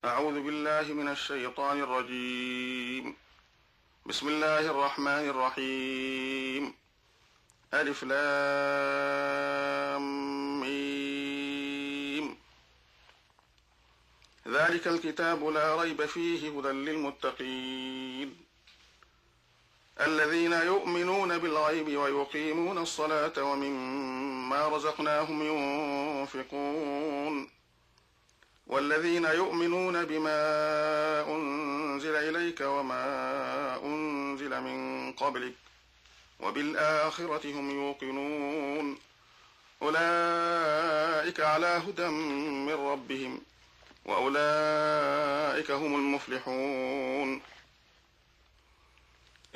أعوذ بالله من الشيطان الرجيم. بسم الله الرحمن الرحيم. ألف لام ميم. ذلك الكتاب لا ريب فيه هدى للمتقين الذين يؤمنون بالغيب ويقيمون الصلاة ومما رزقناهم ينفقون والذين يؤمنون بما أنزل إليك وما أنزل من قبلك وبالآخرة هم يوقنون أولئك على هدى من ربهم وأولئك هم المفلحون.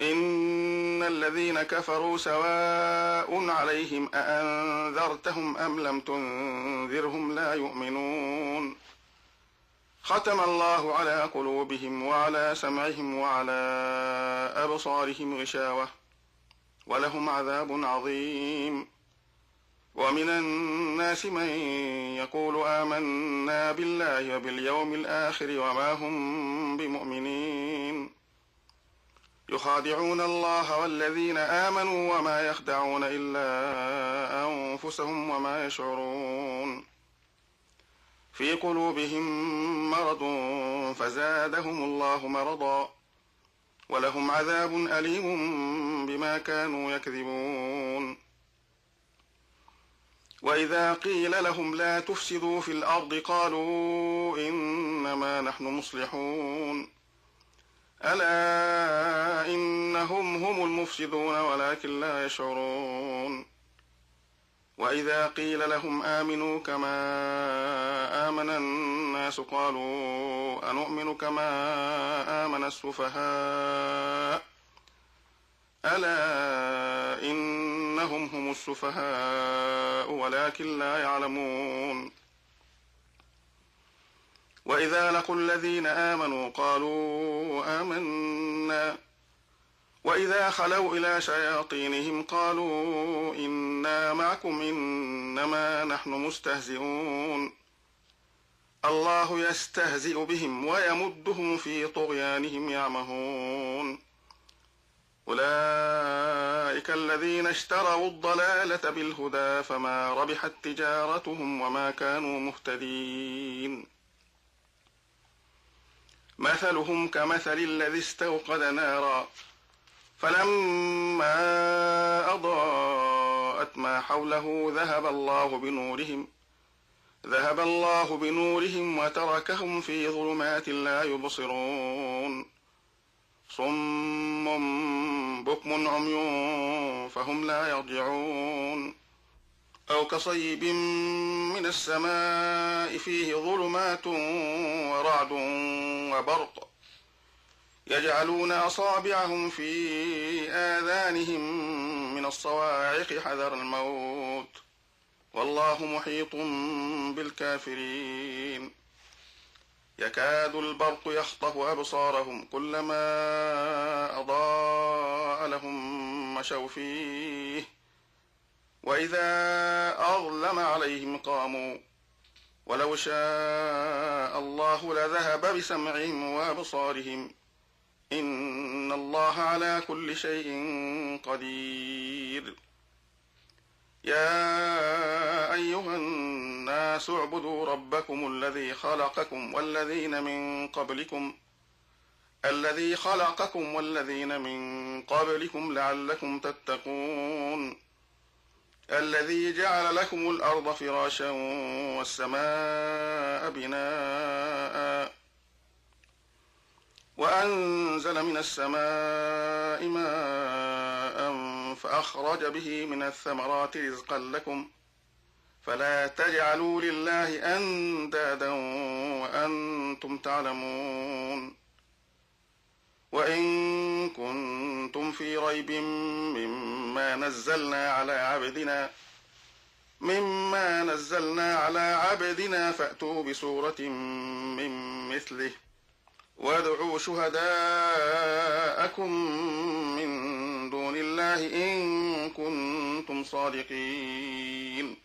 إن الذين كفروا سواء عليهم أأنذرتهم أم لم تنذرهم لا يؤمنون ختم الله على قلوبهم وعلى سمعهم وعلى أبصارهم غشاوة ولهم عذاب عظيم. ومن الناس من يقول آمنا بالله وباليوم الآخر وما هم بمؤمنين يخادعون الله والذين آمنوا وما يخدعون إلا أنفسهم وما يشعرون في قلوبهم مرض فزادهم الله مرضا ولهم عذاب أليم بما كانوا يكذبون. وإذا قيل لهم لا تفسدوا في الأرض قالوا إنما نحن مصلحون ألا إنهم هم المفسدون ولكن لا يشعرون. وإذا قيل لهم آمنوا كما آمن الناس قالوا أنؤمن كما آمن السفهاء ألا إنهم هم السفهاء ولكن لا يعلمون. وإذا لقوا الذين آمنوا قالوا آمنا وإذا خلوا إلى شياطينهم قالوا إنا معكم إنما نحن مستهزئون الله يستهزئ بهم ويمدهم في طغيانهم يعمهون. أولئك الذين اشتروا الضلالة بالهدى فما ربحت تجارتهم وما كانوا مهتدين. مثلهم كمثل الذي استوقد نارا فلما أضاءت ما حوله ذهب الله بنورهم وتركهم في ظلمات لا يبصرون صم بكم عمي فهم لا يرجعون. أو كصيب من السماء فيه ظلمات ورعد وبرق يجعلون أصابعهم في آذانهم من الصواعق حذر الموت والله محيط بالكافرين. يكاد البرق يخطف أبصارهم كلما أضاء لهم مشوا فيه وإذا أظلم عليهم قاموا ولو شاء الله لذهب بسمعهم وأبصارهم إن الله على كل شيء قدير. يا أيها الناس اعبدوا ربكم الذي خلقكم والذين من قبلكم لعلكم تتقون الذي جعل لكم الأرض فراشا والسماء بناء وأنزل من السماء ماء فأخرج به من الثمرات رزقا لكم فلا تجعلوا لله أندادا وأنتم تعلمون. وإن كنتم في ريب مما نزلنا على عبدنا فأتوا بسورة من مثله وادعوا شهداءكم من دون الله إن كنتم صادقين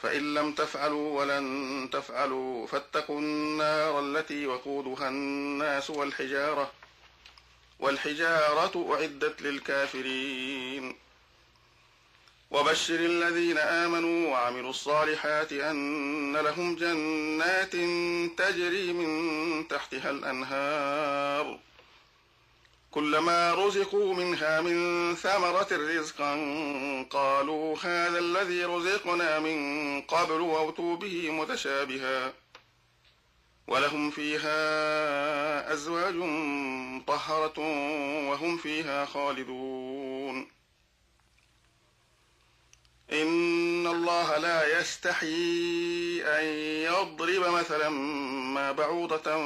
فإن لم تفعلوا ولن تفعلوا فاتقوا النار التي وقودها الناس والحجارة أعدت للكافرين. وبشر الذين آمنوا وعملوا الصالحات أن لهم جنات تجري من تحتها الأنهار كلما رزقوا منها من ثمرة رزقا قالوا هذا الذي رزقنا من قبل وأتوا به متشابها ولهم فيها أزواج مطهرة وهم فيها خالدون. إن الله لا يستحيي أن يضرب مثلا ما بعوضة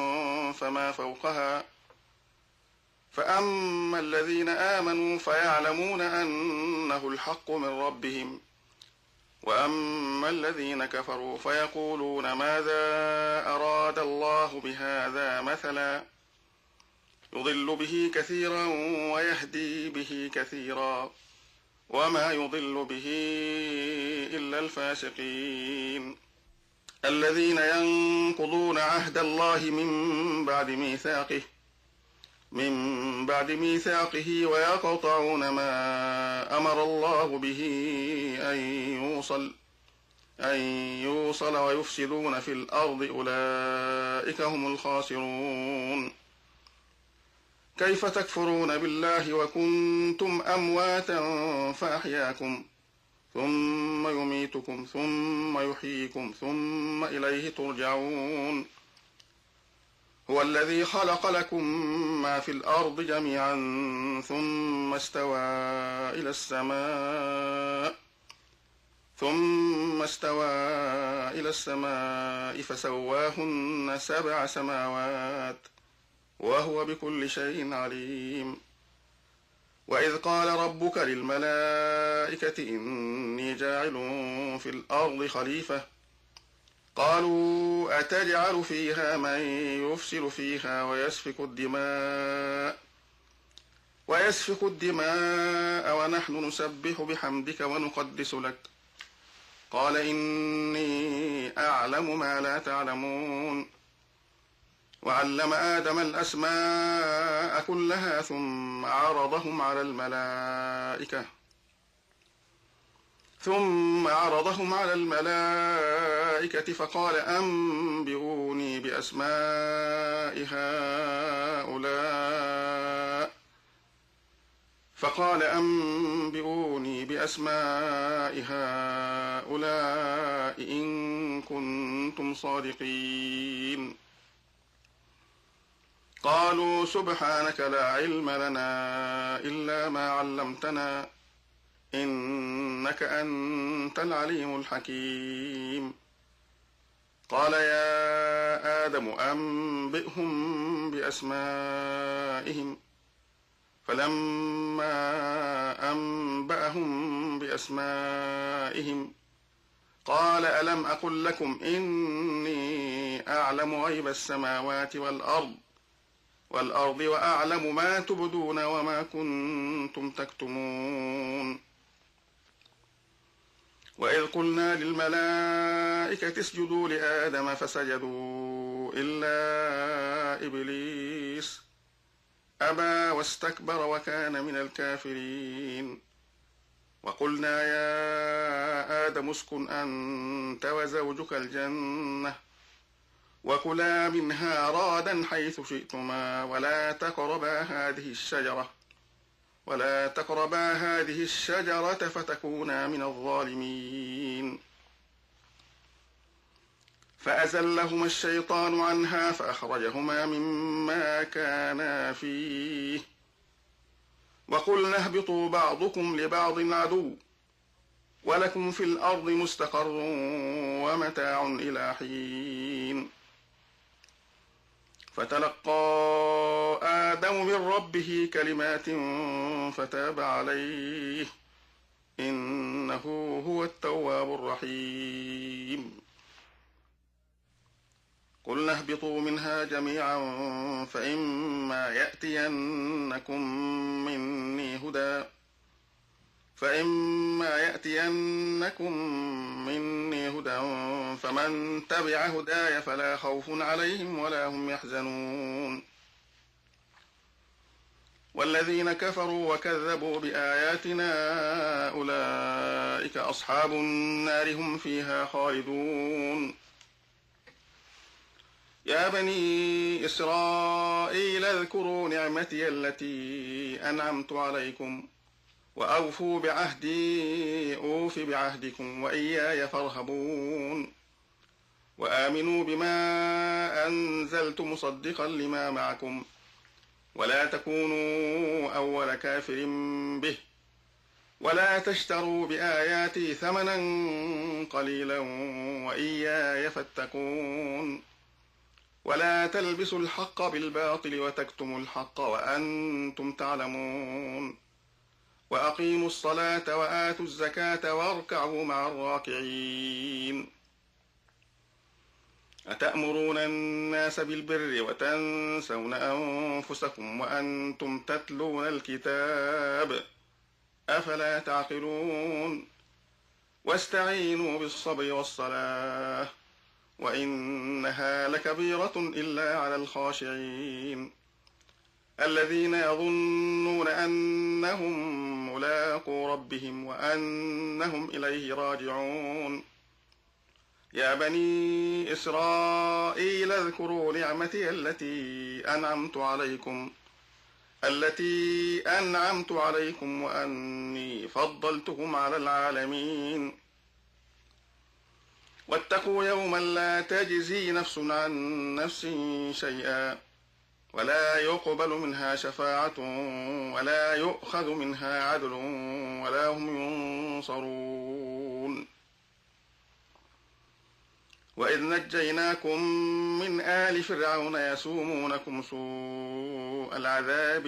فما فوقها فأما الذين آمنوا فيعلمون أنه الحق من ربهم وأما الذين كفروا فيقولون ماذا أراد الله بهذا مثلا يضل به كثيرا ويهدي به كثيرا وما يضل به إلا الفاسقين. الذين ينقضون عهد الله من بعد ميثاقه ويقطعون ما أمر الله به أن يوصل ويفسدون في الأرض أولئك هم الخاسرون. كيف تكفرون بالله وكنتم أمواتا فأحياكم ثم يميتكم ثم يحييكم ثم إليه ترجعون. هو الذي خلق لكم ما في الأرض جميعا ثم استوى إلى السماء فسواهن 7 سماوات وهو بكل شيء عليم. وإذ قال ربك للملائكة إني جاعل في الأرض خليفة قالوا أتجعل فيها من يفسد فيها ويسفك الدماء ونحن نسبح بحمدك ونقدس لك قال إني أعلم ما لا تعلمون. وعلم آدم الأسماء كلها ثم عرضهم على الملائكة فقال أنبئوني بأسماء هؤلاء إن كنتم صادقين. قالوا سبحانك لا علم لنا إلا ما علمتنا إنك أنت العليم الحكيم. قال يا آدم أنبئهم بأسمائهم فلما أنبأهم بأسمائهم قال ألم أقل لكم إني أعلم غيب السماوات والأرض وأعلم ما تبدون وما كنتم تكتمون. وإذ قلنا للملائكة اسجدوا لآدم فسجدوا إلا إبليس أبى واستكبر وكان من الكافرين. وقلنا يا آدم اسكن أنت وزوجك الجنة وكلا منها رادا حيث شئتما ولا تقربا هذه الشجرة فتكونا من الظالمين. فأزلهما الشيطان عنها فأخرجهما مما كانا فيه وقلنا اهبطوا بعضكم لبعض عدو ولكم في الأرض مستقر ومتاع إلى حين. فتلقى آدم من ربه كلمات فتاب عليه إنه هو التواب الرحيم. قلنا اهبطوا منها جميعا فإما يأتينكم مني فإما يأتينكم مني هدى فمن تبع هداي فلا خوف عليهم ولا هم يحزنون. والذين كفروا وكذبوا بآياتنا أولئك أصحاب النار هم فيها خالدون. يا بني إسرائيل اذكروا نعمتي التي أنعمت عليكم وأوفوا بعهدي أوف بعهدكم وإياي فارهبون. وآمنوا بما أنزلت مصدقا لما معكم ولا تكونوا أول كافر به ولا تشتروا بآياتي ثمنا قليلا وإياي فاتقون. ولا تلبسوا الحق بالباطل وتكتموا الحق وأنتم تعلمون. وأقيموا الصلاة وآتوا الزكاة واركعوا مع الراكعين. أتأمرون الناس بالبر وتنسون أنفسكم وأنتم تتلون الكتاب أفلا تعقلون. واستعينوا بالصبر والصلاة وإنها لكبيرة إلا على الخاشعين الذين يظنون أنهم ملاقو ربهم وأنهم إليه راجعون. يا بني إسرائيل اذكروا نعمتي التي أنعمت عليكم وأني فضلتكم على العالمين. واتقوا يوما لا تجزي نفس عن نفس شيئا ولا يقبل منها شفاعة ولا يؤخذ منها عدل ولا هم ينصرون. وإذ نجيناكم من آل فرعون يسومونكم سوء العذاب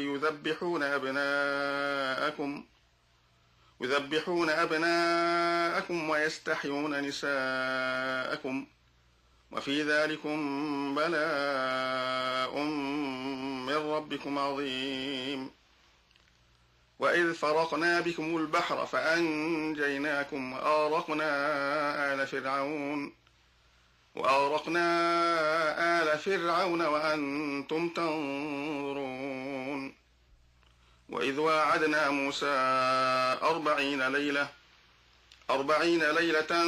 يذبحون أبناءكم ويستحيون نساءكم وفي ذلكم بلاء من ربكم عظيم. وإذ فرقنا بكم البحر فأنجيناكم وأغرقنا آل فرعون وأنتم تنظرون. وإذ واعدنا موسى 40 ليلة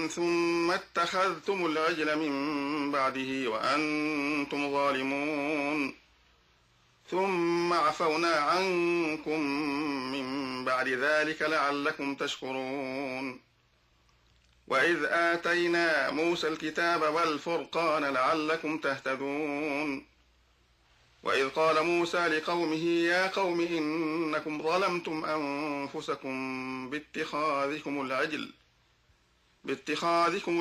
ثم اتخذتم العجل من بعده وأنتم ظالمون ثم عفونا عنكم من بعد ذلك لعلكم تشكرون. وإذ آتينا موسى الكتاب والفرقان لعلكم تهتدون. وإذ قال موسى لقومه يا قوم إنكم ظلمتم أنفسكم باتخاذكم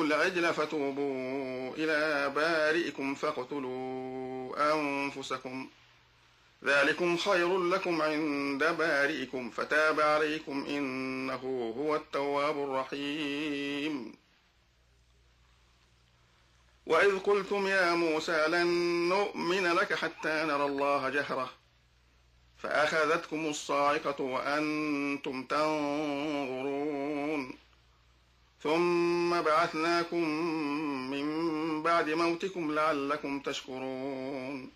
العجل فتوبوا إلى بارئكم فاقتلوا أنفسكم ذلكم خير لكم عند بارئكم فتاب عليكم إنه هو التواب الرحيم. وإذ قلتم يا موسى لن نؤمن لك حتى نرى الله جهرة فأخذتكم الصاعقة وأنتم تنظرون ثم بعثناكم من بعد موتكم لعلكم تشكرون.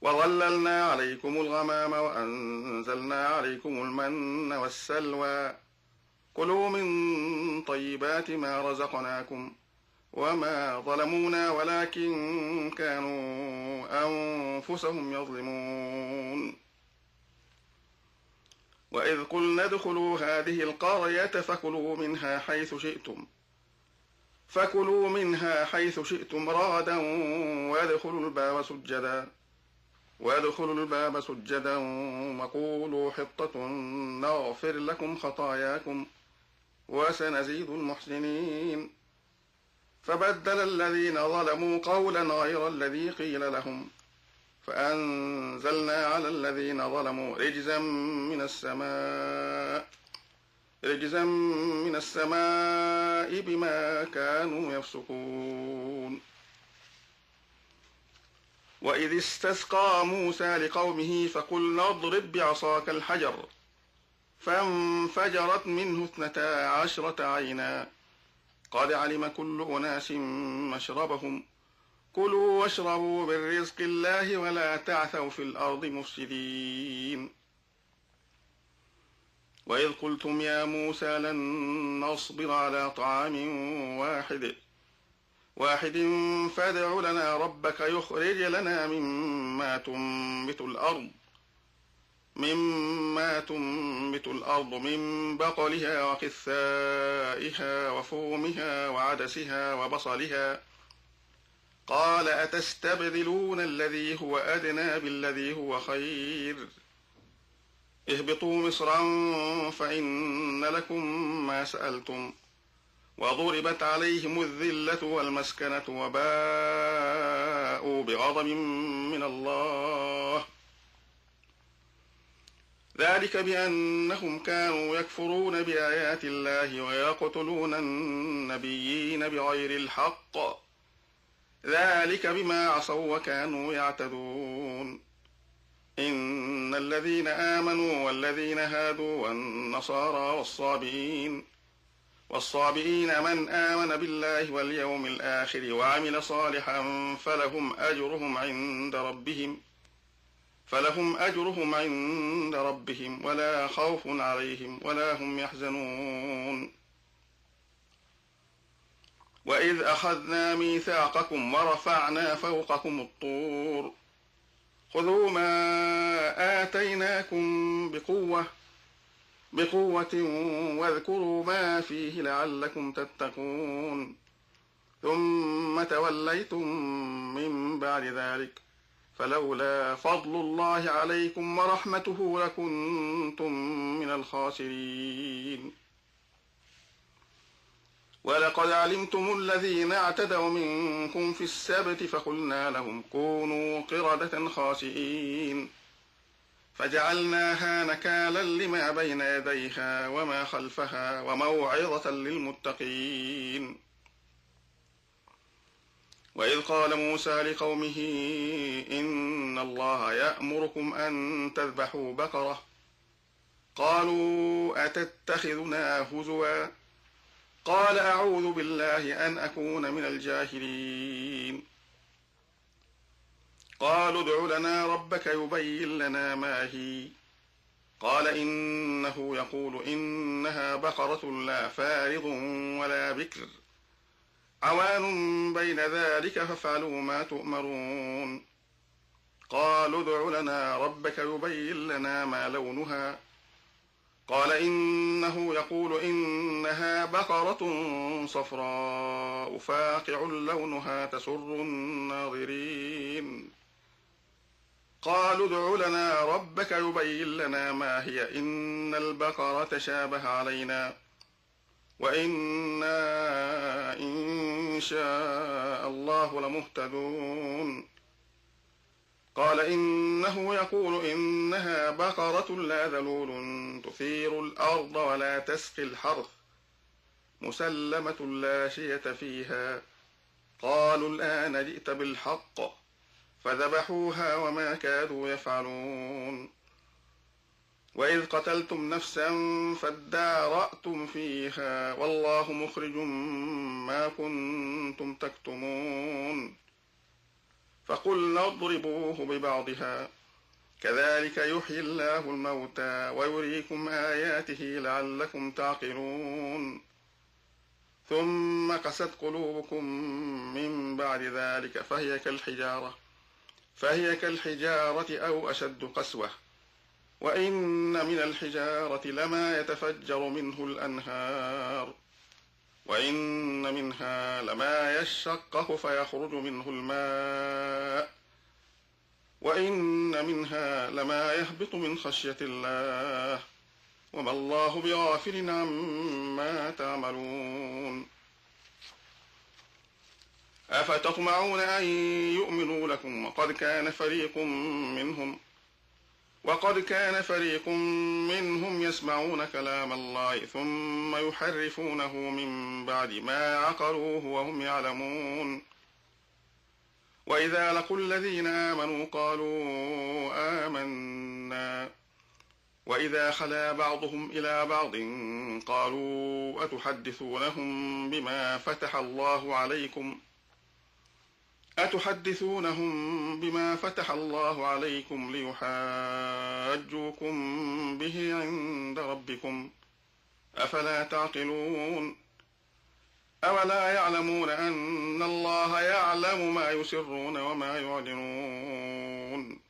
وظللنا عليكم الغمام وأنزلنا عليكم المن والسلوى كلوا من طيبات ما رزقناكم وما ظلمونا ولكن كانوا أنفسهم يظلمون. وإذ قلنا ادخلوا هذه القرية فكلوا منها حيث شئتم رغدا وادخلوا الباب سجدا وقولوا حطة نغفر لكم خطاياكم وسنزيد المحسنين. فبدل الذين ظلموا قولا غير الذي قيل لهم فأنزلنا على الذين ظلموا رجزا من السماء بما كانوا يفسقون. وإذ استسقى موسى لقومه فقلنا اضرب بعصاك الحجر فانفجرت منه 12 عينا قد علم كل أناس مشربهم كلوا واشربوا من رزق الله ولا تعثوا في الأرض مفسدين وإذ قلتم يا موسى لن نصبر على طعام واحد فادع لنا ربك يخرج لنا مما تنبت الأرض من بقلها وقثائها وفومها وعدسها وبصلها قال أتستبدلون الذي هو أدنى بالذي هو خير اهبطوا مصرا فإن لكم ما سألتم وضربت عليهم الذلة والمسكنة وباءوا بغضب من الله ذلك بأنهم كانوا يكفرون بآيات الله ويقتلون النبيين بغير الحق ذلك بما عصوا وكانوا يعتدون إن الذين آمنوا والذين هادوا والنصارى والصابئين من آمن بالله واليوم الآخر وعمل صالحا فلهم أجرهم عند ربهم ولا خوف عليهم ولا هم يحزنون وإذ أخذنا ميثاقكم ورفعنا فوقكم الطور خذوا ما آتيناكم بقوة واذكروا ما فيه لعلكم تتقون ثم توليتم من بعد ذلك فلولا فضل الله عليكم ورحمته لكنتم من الخاسرين ولقد علمتم الذين اعتدوا منكم في السبت فقلنا لهم كونوا قردة خاسئين فجعلناها نكالا لما بين يديها وما خلفها وموعظة للمتقين وإذ قال موسى لقومه إن الله يأمركم أن تذبحوا بقرة قالوا أتتخذنا هزوا قال أعوذ بالله أن أكون من الجاهلين قالوا ادع لنا ربك يبين لنا ما هي قال إنه يقول إنها بقرة لا فارض ولا بكر عوان بين ذلك فافعلوا ما تؤمرون قالوا ادع لنا ربك يبين لنا ما لونها قال إنه يقول إنها بقرة صفراء فاقع لونها تسر الناظرين قالوا ادع لنا ربك يبين لنا ما هي إن البقرة شابه علينا وإنا إن شاء الله لمهتدون قال إنه يقول إنها بقرة لا ذلول تثير الأرض ولا تسقي الحرث مسلمة لا شية فيها قالوا الآن جئت بالحق فذبحوها وما كادوا يفعلون وإذ قتلتم نفسا فادارأتم فيها والله مخرج ما كنتم تكتمون فقلنا اضربوه ببعضها كذلك يحيي الله الموتى ويريكم آياته لعلكم تعقلون ثم قست قلوبكم من بعد ذلك فهي كالحجارة أو أشد قسوة وإن من الحجارة لما يتفجر منه الأنهار وإن منها لما يشقق فيخرج منه الماء وإن منها لما يهبط من خشية الله وما الله بغافل عما تعملون أفتطمعون أن يؤمنوا لكم وقد كان فريق منهم يسمعون كلام الله ثم يحرفونه من بعد ما عقلوه وهم يعلمون وإذا لقوا الذين آمنوا قالوا آمنا وإذا خلا بعضهم إلى بعض قالوا أتحدثونهم بما فتح الله عليكم ليحاجوكم به عند ربكم أفلا تعقلون أولا يعلمون أن الله يعلم ما يسرون وما يعلنون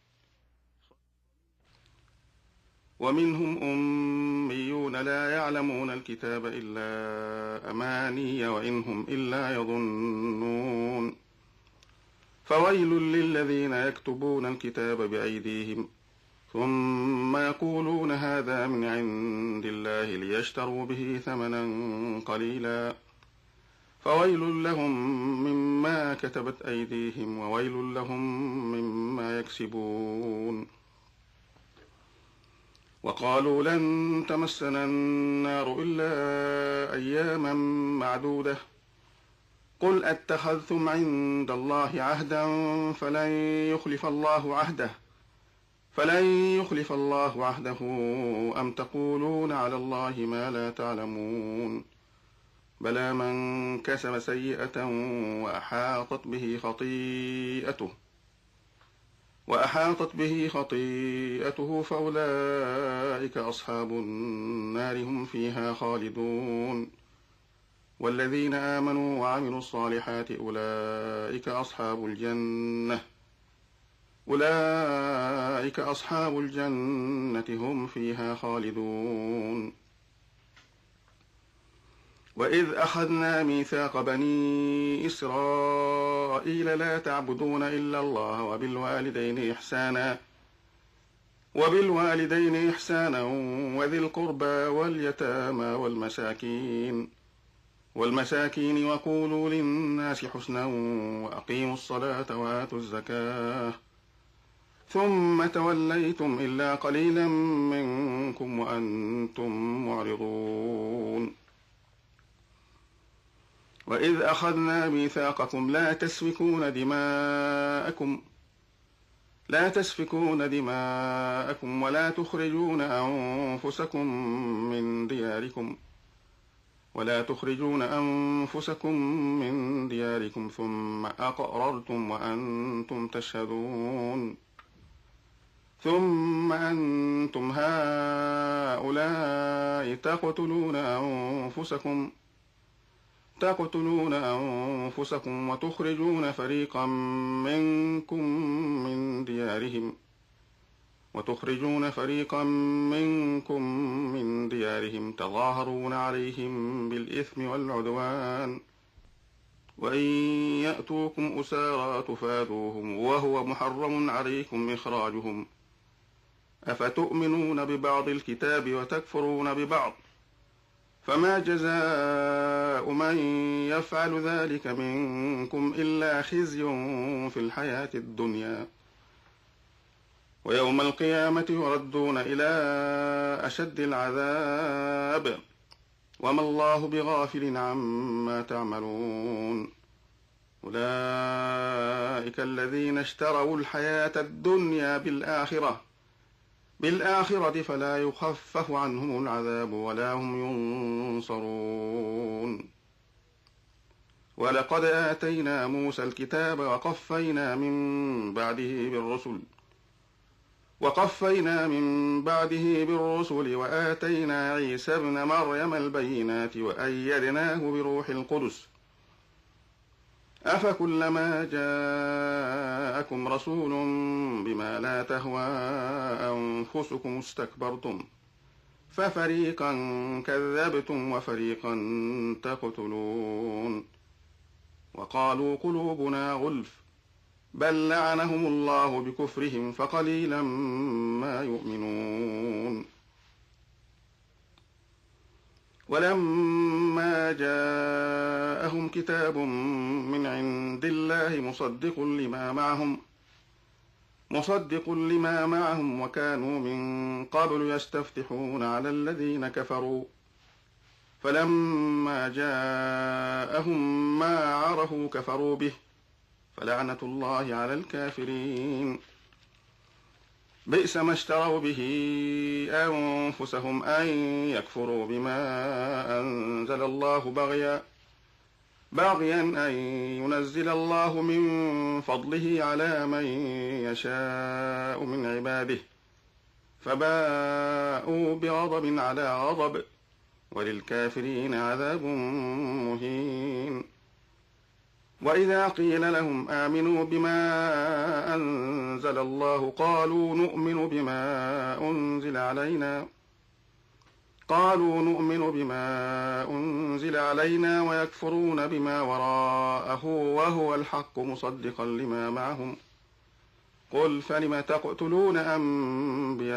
ومنهم أميون لا يعلمون الكتاب إلا أماني وإن هم إلا يظنون فويل للذين يكتبون الكتاب بأيديهم ثم يقولون هذا من عند الله ليشتروا به ثمنا قليلا فويل لهم مما كتبت أيديهم وويل لهم مما يكسبون وقالوا لن تمسنا النار إلا أياما معدودة قل أتخذتم عند الله عهدا فلن يخلف الله عهده أم تقولون على الله ما لا تعلمون بلى من كسب سيئة وأحاطت به خطيئته فأولئك أصحاب النار هم فيها خالدون والذين آمنوا وعملوا الصالحات أولئك أصحاب الجنة هم فيها خالدون وإذ أخذنا ميثاق بني إسرائيل لا تعبدون إلا الله وبالوالدين إحسانا وذي القربى واليتامى والمساكين وقولوا للناس حسنا وأقيموا الصلاة وآتوا الزكاة ثم توليتم إلا قليلا منكم وأنتم معرضون وإذ أخذنا ميثاقكم لا تسفكون دماءكم ولا تخرجون أنفسكم من دياركم ثم أقررتم وأنتم تشهدون ثم أنتم هؤلاء تقتلون أنفسكم وتخرجون فريقا منكم من ديارهم تظاهرون عليهم بالإثم والعدوان وإن يأتوكم أسارى تفادوهم وهو محرم عليكم إخراجهم أفتؤمنون ببعض الكتاب وتكفرون ببعض فما جزاء من يفعل ذلك منكم إلا خزي في الحياة الدنيا ويوم القيامة يردون إلى أشد العذاب وما الله بغافل عما تعملون أولئك الذين اشتروا الحياة الدنيا بالآخرة فلا يخفف عنهم العذاب ولا هم ينصرون ولقد آتينا موسى الكتاب وقفينا من بعده بالرسل وآتينا عيسى ابن مريم البينات وأيدناه بروح القدس أفكلما جاءكم رسول بما لا تهوى أنفسكم استكبرتم ففريقا كذبتم وفريقا تقتلون وقالوا قلوبنا غلف بل لعنهم الله بكفرهم فقليلا ما يؤمنون ولما جاءهم كتاب من عند الله مصدق لما معهم وكانوا من قبل يستفتحون على الذين كفروا فلما جاءهم ما عرفوا كفروا به فلعنة الله على الكافرين بئس ما اشتروا به أنفسهم أن يكفروا بما أنزل الله باغيا أن ينزل الله من فضله على من يشاء من عباده، فباءوا بغضب على غضب، وللكافرين عذاب مهين. وإذا قيل لهم آمنوا بما أنزل الله قالوا نؤمن بما أنزل علينا ويكفرون بما وراءه وهو الحق مصدقا لما معهم. قل فلم تقتلون أنبياء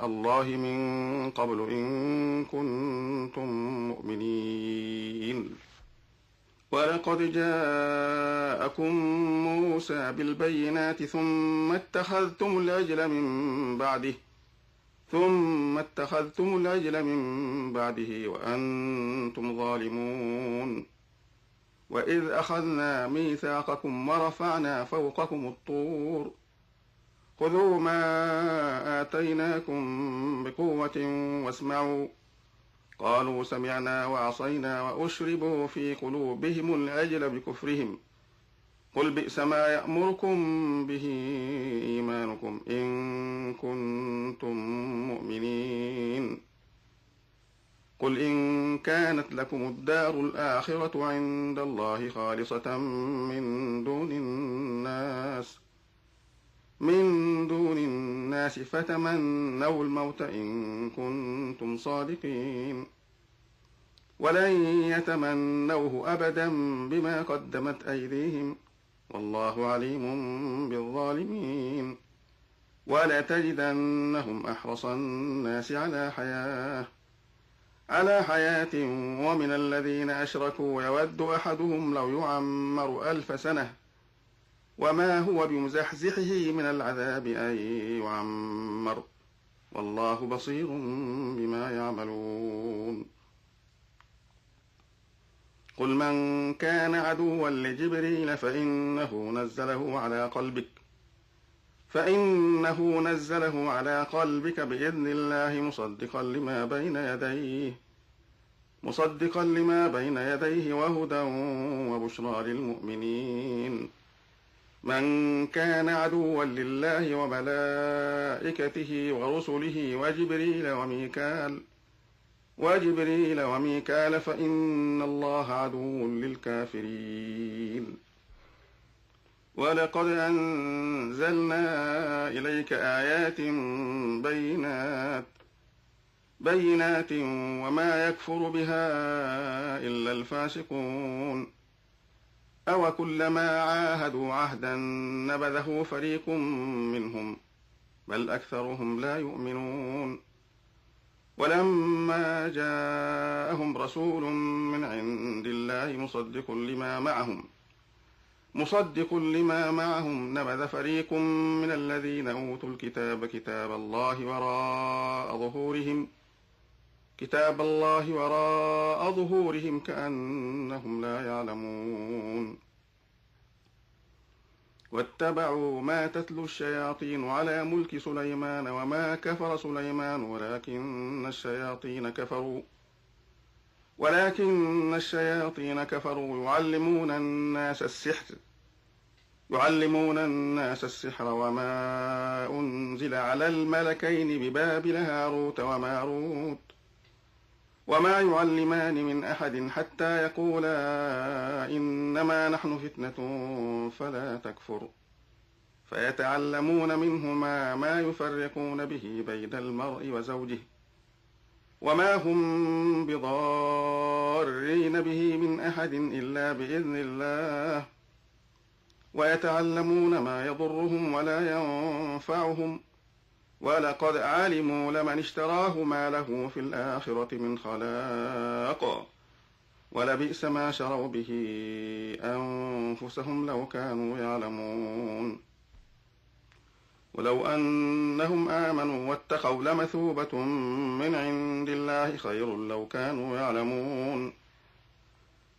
الله من قبل إن كنتم مؤمنين. ولقد جاءكم موسى بالبينات ثم اتخذتم العجل من بعده وأنتم ظالمون. وإذ أخذنا ميثاقكم ورفعنا فوقكم الطور خذوا ما آتيناكم بقوة واسمعوا. قالوا سمعنا وعصينا وأشربوا في قلوبهم العجل بكفرهم. قل بئس ما يأمركم به إيمانكم إن كنتم مؤمنين. قل إن كانت لكم الدار الآخرة عند الله خالصة من دون الناس فتمنوا الموت إن كنتم صادقين. ولن يتمنوه أبدا بما قدمت أيديهم والله عليم بالظالمين. ولتجدنهم أحرص الناس على حياة ومن الذين أشركوا يود أحدهم لو يعمر 1000 سنة وما هو بمزحزحه من العذاب أن يعمر والله بصير بما يعملون. قل من كان عدوا لجبريل فإنه نزله على قلبك بإذن الله مصدقا لما بين يديه وهدى وبشرى للمؤمنين. من كان عدوا لله وملائكته ورسله وجبريل وميكال فإن الله عدو للكافرين. ولقد أنزلنا إليك آيات بينات وما يكفر بها إلا الفاسقون. أو كلما عاهدوا عهدا نبذه فريق منهم بل أكثرهم لا يؤمنون. ولما جاءهم رسول من عند الله مصدق لما معهم نبذ فريق من الذين أوتوا الكتاب كتاب الله وراء ظهورهم كأنهم لا يعلمون. واتبعوا ما تتلو الشياطين على ملك سليمان وما كفر سليمان ولكن الشياطين كفروا يعلمون الناس السحر وما أنزل على الملكين ببابل هاروت وماروت وما يعلمان من أحد حتى يقولا إنما نحن فتنة فلا تكفر فيتعلمون منهما ما يفرقون به بين المرء وزوجه وما هم بضارين به من أحد إلا بإذن الله ويتعلمون ما يضرهم ولا ينفعهم ولقد علموا لمن اشتراه ما له في الآخرة من خلاق ولبئس ما شروا به أنفسهم لو كانوا يعلمون. ولو أنهم آمنوا واتقوا لمثوبة من عند الله خير لو كانوا يعلمون.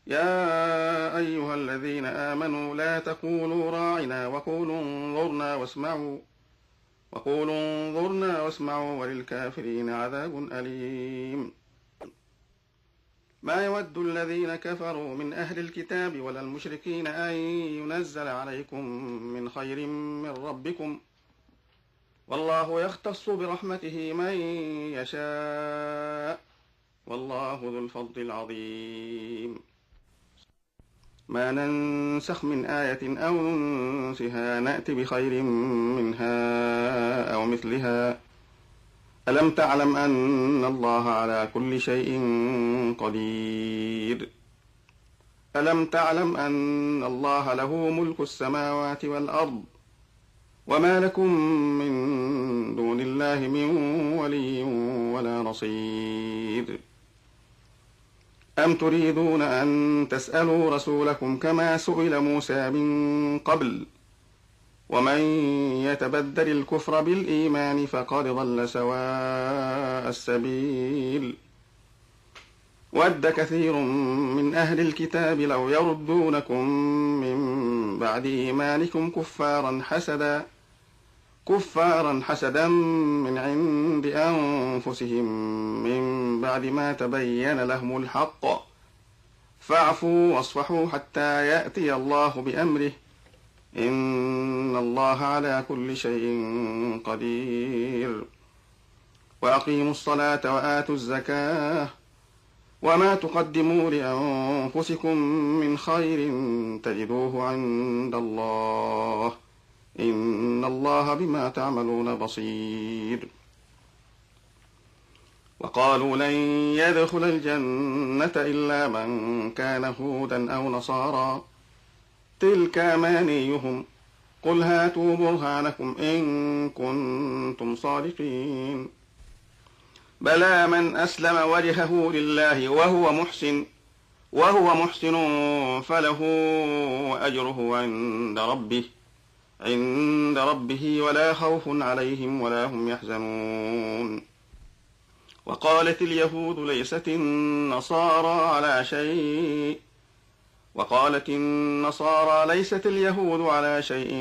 يا أيها الذين آمنوا لا تقولوا راعنا وقولوا انظرنا واسمعوا وقولوا انظرنا واسمعوا وللكافرين عذاب أليم. ما يود الذين كفروا من أهل الكتاب ولا المشركين أن ينزل عليكم من خير من ربكم، والله يختص برحمته من يشاء، والله ذو الفضل العظيم. ما ننسخ من آية أو ننسها نأت بخير منها أو مثلها. ألم تعلم أن الله على كل شيء قدير. ألم تعلم أن الله له ملك السماوات والأرض، وما لكم من دون الله من ولي ولا نصير. أم تريدون أن تسألوا رسولكم كما سئل موسى من قبل، ومن يتبدل الكفر بالإيمان فقد ضل سواء السبيل. ود كثير من أهل الكتاب لو يردونكم من بعد إيمانكم كفارا حسدا من عند أنفسهم من بعد ما تبين لهم الحق، فاعفوا واصفحوا حتى يأتي الله بأمره، إن الله على كل شيء قدير. وأقيموا الصلاة وآتوا الزكاة، وما تقدموا لأنفسكم من خير تجدوه عند الله، إن الله بما تعملون بصير. وقالوا لن يدخل الجنة إلا من كان هودا أو نصارى، تلك أمانيهم، قل هاتوا برهانكم إن كنتم صادقين. بلى من أسلم وجهه لله وهو محسن فله أجره عند ربه ولا خوف عليهم ولا هم يحزنون. وقالت اليهود ليست النصارى ليست اليهود على شيء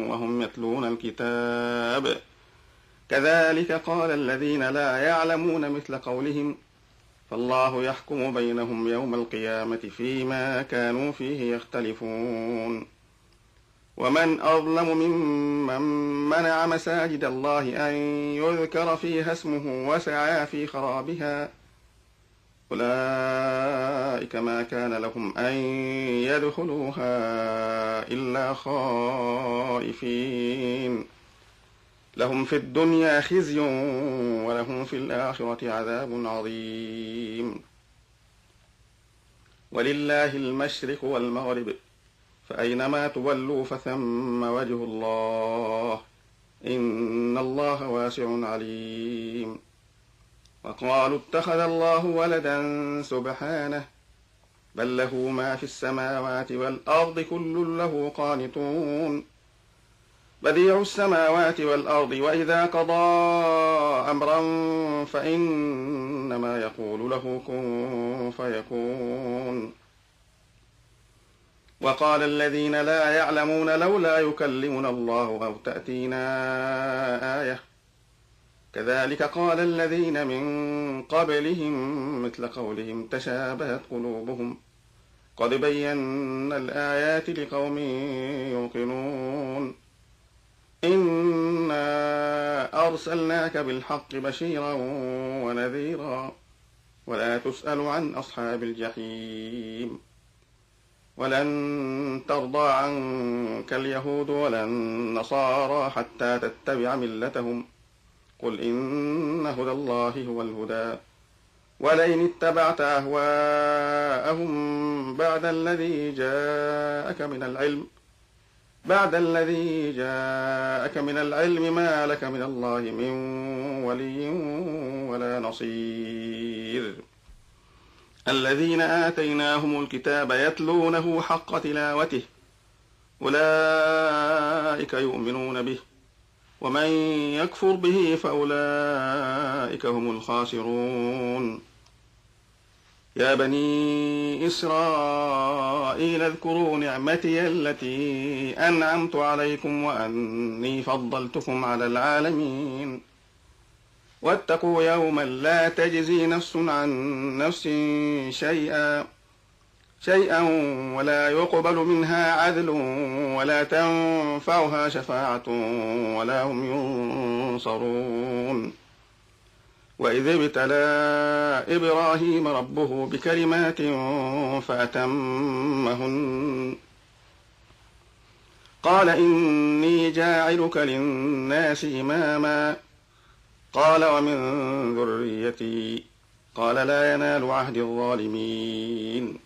وهم يتلون الكتاب، كذلك قال الذين لا يعلمون مثل قولهم، فالله يحكم بينهم يوم القيامة فيما كانوا فيه يختلفون. ومن أظلم ممن منع مساجد الله أن يذكر فيها اسمه وسعى في خرابها، أولئك ما كان لهم أن يدخلوها إلا خائفين، لهم في الدنيا خزي ولهم في الآخرة عذاب عظيم. ولله المشرق والمغرب، فأينما تولوا فثم وجه الله، إن الله واسع عليم. وقالوا اتخذ الله ولدا سبحانه، بل له ما في السماوات والأرض كل له قانتون، بديع السماوات والأرض، وإذا قضى أمرا فإنما يقول له كن فيكون. وقال الذين لا يعلمون لولا يكلمنا الله أو تأتينا آية، كذلك قال الذين من قبلهم مثل قولهم تشابهت قلوبهم، قد بينا الآيات لقوم يوقنون. إنا أرسلناك بالحق بشيرا ونذيرا، ولا تسأل عن أصحاب الجحيم. ولن ترضى عنك اليهود ولا النصارى حتى تتبع ملتهم، قل إن هدى الله هو الهدى، ولئن اتبعت أهواءهم بعد الذي جاءك من العلم ما لك من الله من ولي ولا نصير. الذين آتيناهم الكتاب يتلونه حق تلاوته، أولئك يؤمنون به، ومن يكفر به فأولئك هم الخاسرون. يا بني إسرائيل اذكروا نعمتي التي أنعمت عليكم وأني فضلتكم على العالمين واتقوا يوما لا تجزي نفس عن نفس شيئا ولا يقبل منها عدل ولا تنفعها شفاعة ولا هم ينصرون وإذ ابتلى إبراهيم ربه بكلمات فأتمهن قال إني جاعلك للناس إماما قال ومن ذريتي قال لا ينال عهد الظالمين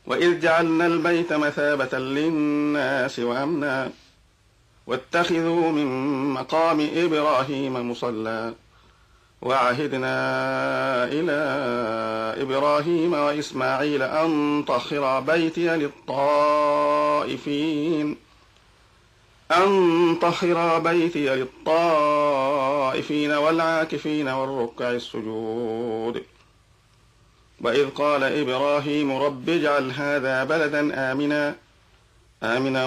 وإذ جعلنا البيت مثابة للناس وأمنا واتخذوا من مقام إبراهيم مصلى وعهدنا إلى إبراهيم وإسماعيل أن طهرا بيتي للطائفين والعاكفين والركع السجود وإذ قال إبراهيم رب اجعل هذا بلدا آمنا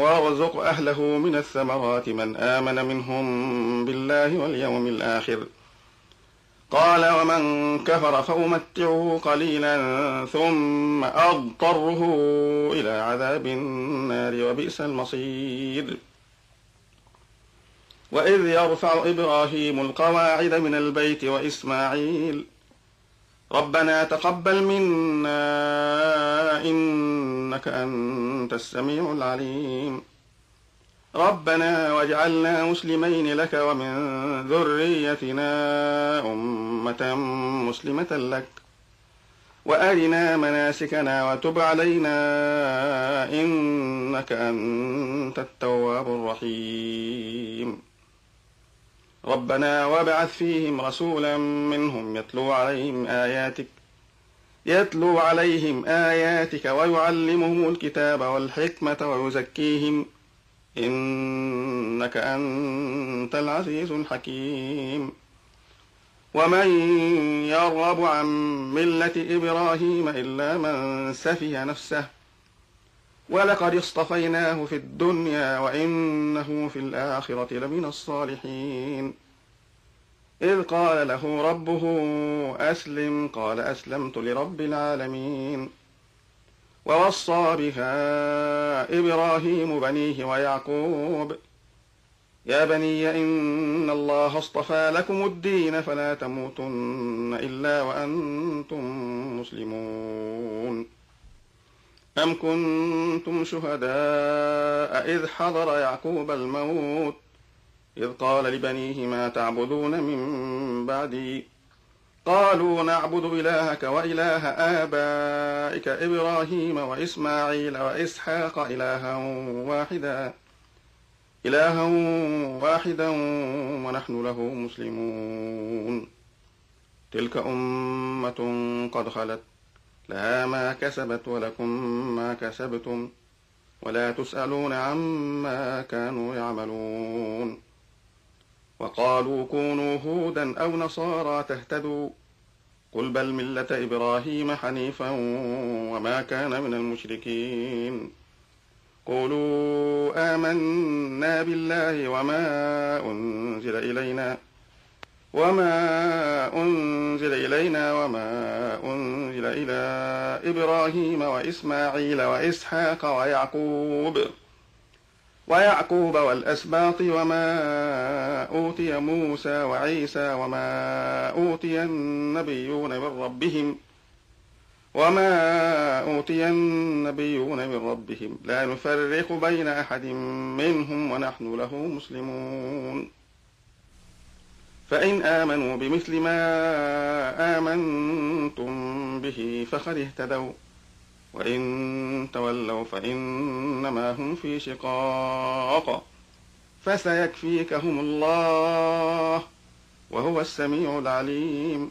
وارزق أهله من الثمرات من آمن منهم بالله واليوم الآخر قال ومن كفر فأمتعه قليلا ثم أضطره إلى عذاب النار وبئس المصير وإذ يرفع إبراهيم القواعد من البيت وإسماعيل ربنا تقبل منا إنك أنت السميع العليم ربنا واجعلنا مسلمين لك ومن ذريتنا أمة مسلمة لك وأرنا مناسكنا وتب علينا إنك أنت التواب الرحيم ربنا وابعث فيهم رسولا منهم يتلو عليهم آياتك ويعلمهم الكتاب والحكمة ويزكيهم إنك أنت العزيز الحكيم ومن يرغب عن ملة إبراهيم إلا من سفه نفسه ولقد اصطفيناه في الدنيا وإنه في الآخرة لمن الصالحين إذ قال له ربه أسلم قال أسلمت لرب العالمين ووصى بها إبراهيم بنيه ويعقوب يا بني إن الله اصطفى لكم الدين فلا تموتن إلا وأنتم مسلمون أم كنتم شهداء إذ حضر يعقوب الموت إذ قال لبنيه ما تعبدون من بعدي قالوا نعبد إلهك وإله آبائك إبراهيم وإسماعيل وإسحاق إلها واحدا ونحن له مسلمون تلك أمة قد خلت لها ما كسبت ولكم ما كسبتم ولا تسألون عما كانوا يعملون وقالوا كونوا هودا أو نصارى تهتدوا قل بل ملة إبراهيم حنيفا وما كان من المشركين قولوا آمنا بالله وما أنزل إلينا وما أنزل إلى إبراهيم وإسماعيل وإسحاق ويعقوب والأسباط وما أوتي موسى وعيسى وما أوتي النبيون من ربهم لا نفرق بين أحد منهم ونحن له مسلمون فإن آمنوا بمثل ما آمنتم به فقد اهتدوا وإن تولوا فإنما هم في شقاق فسيكفيكهم الله وهو السميع العليم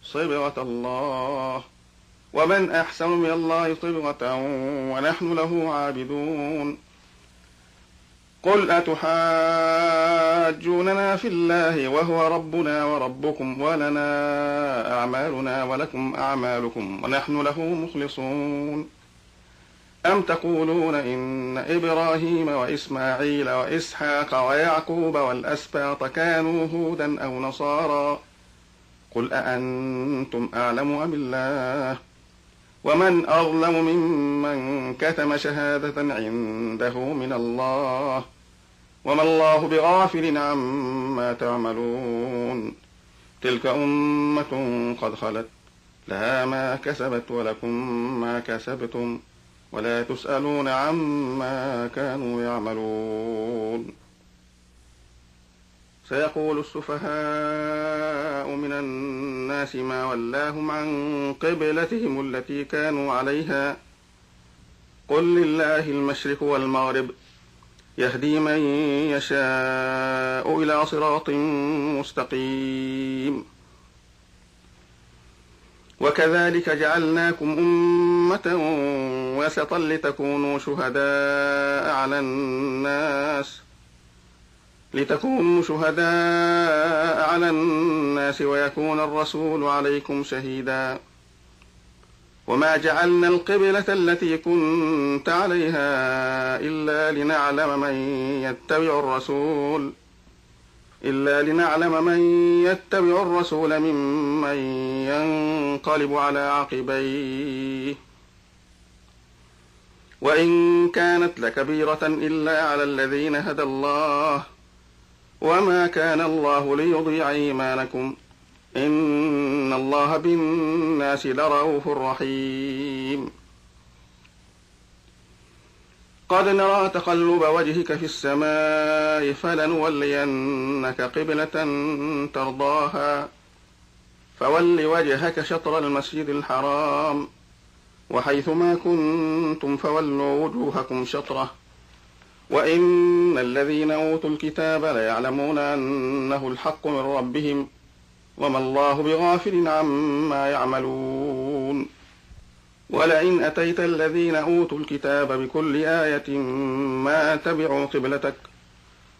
صبغة الله ومن أحسن من الله صبغة ونحن له عابدون قل أتحاجوننا في الله وهو ربنا وربكم ولنا أعمالنا ولكم أعمالكم ونحن له مخلصون أم تقولون إن إبراهيم وإسماعيل وإسحاق ويعقوب والأسباط كانوا هودا أو نصارى قل أأنتم أعلم أم الله ومن أظلم ممن كتم شهادة عنده من الله وما الله بغافل عما تعملون تلك أمة قد خلت لها ما كسبت ولكم ما كسبتم ولا تسألون عما كانوا يعملون سيقول السفهاء من الناس ما ولاهم عن قبلتهم التي كانوا عليها قل لله المشرق والمغرب يهدي من يشاء إلى صراط مستقيم وكذلك جعلناكم أمة وسطا لتكونوا شهداء على الناس ويكون الرسول عليكم شهيدا وما جعلنا القبلة التي كنت عليها إلا لنعلم من يتبع الرسول ممن ينقلب على عقبيه وإن كانت لكبيرة إلا على الذين هدى الله وما كان الله ليضيع إيمانكم إن الله بالناس لرءوف رحيم قد نرى تقلب وجهك في السماء فلنولينك قبلة ترضاها فول وجهك شطر المسجد الحرام وحيث ما كنتم فولوا وجوهكم شطره وإن الذين أوتوا الكتاب ليعلمون أنه الحق من ربهم وما الله بغافل عما يعملون ولئن أتيت الذين أوتوا الكتاب بكل آية ما تبعوا قبلتك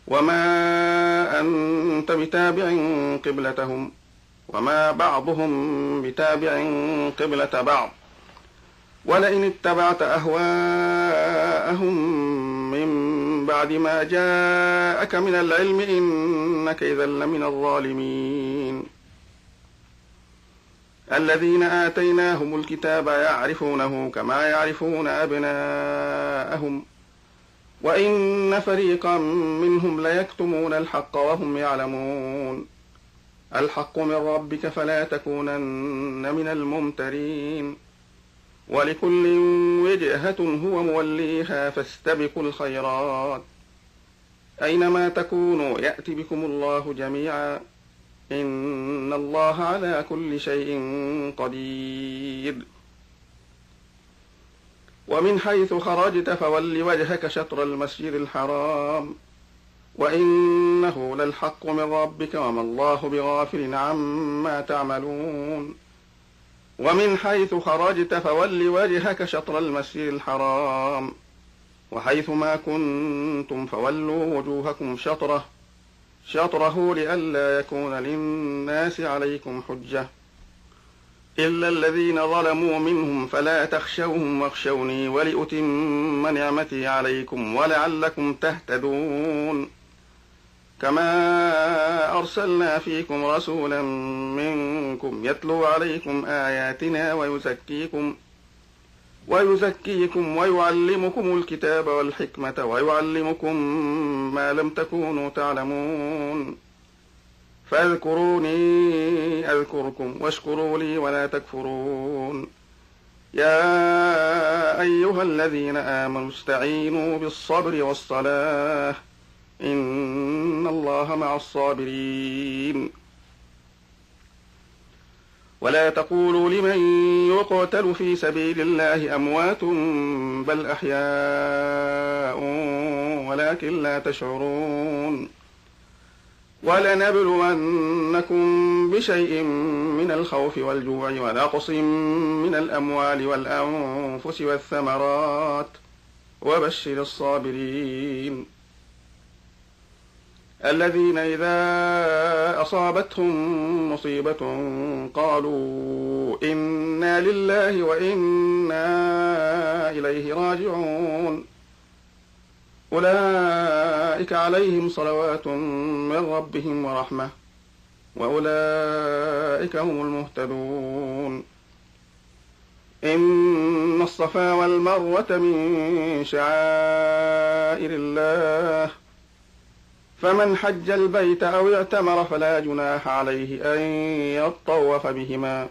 وما أنت بتابع قبلتهم وما بعضهم بتابع قبلة بعض ولئن اتبعت أهواءهم من بعد ما جاءك من العلم إنك إذا لمن الظالمين الذين آتيناهم الكتاب يعرفونه كما يعرفون أبناءهم وإن فريقا منهم ليكتمون الحق وهم يعلمون الحق من ربك فلا تكونن من الممترين ولكل وجهة هو موليها فاستبقوا الخيرات أينما تكونوا يأتي بكم الله جميعا إن الله على كل شيء قدير ومن حيث خرجت فول وجهك شطر المسجد الحرام وإنه للحق من ربك وما الله بغافل عما تعملون ومن حيث خرجت فول وجهك شطر المسجد الحرام وحيث ما كنتم فولوا وجوهكم شطره لئلا يكون للناس عليكم حجة إلا الذين ظلموا منهم فلا تخشوهم واخشوني ولأتم نعمتي عليكم ولعلكم تهتدون كما أرسلنا فيكم رسولا منكم يتلو عليكم آياتنا ويزكيكم ويعلمكم الكتاب والحكمة ويعلمكم ما لم تكونوا تعلمون فاذكروني أذكركم واشكروا لي ولا تكفرون يا أيها الذين آمنوا استعينوا بالصبر والصلاة إن الله مع الصابرين ولا تقولوا لمن يقتل في سبيل الله أموات بل أحياء ولكن لا تشعرون ولنبلونكم بشيء من الخوف والجوع ونقص من الأموال والأنفس والثمرات وبشر الصابرين الذين إذا أصابتهم مصيبة قالوا إنا لله وإنا إليه راجعون أولئك عليهم صلوات من ربهم ورحمة وأولئك هم المهتدون إن الصفا والمروة من شعائر الله فمن حج البيت أو اعتمر فلا جناح عليه أن يطوف بهما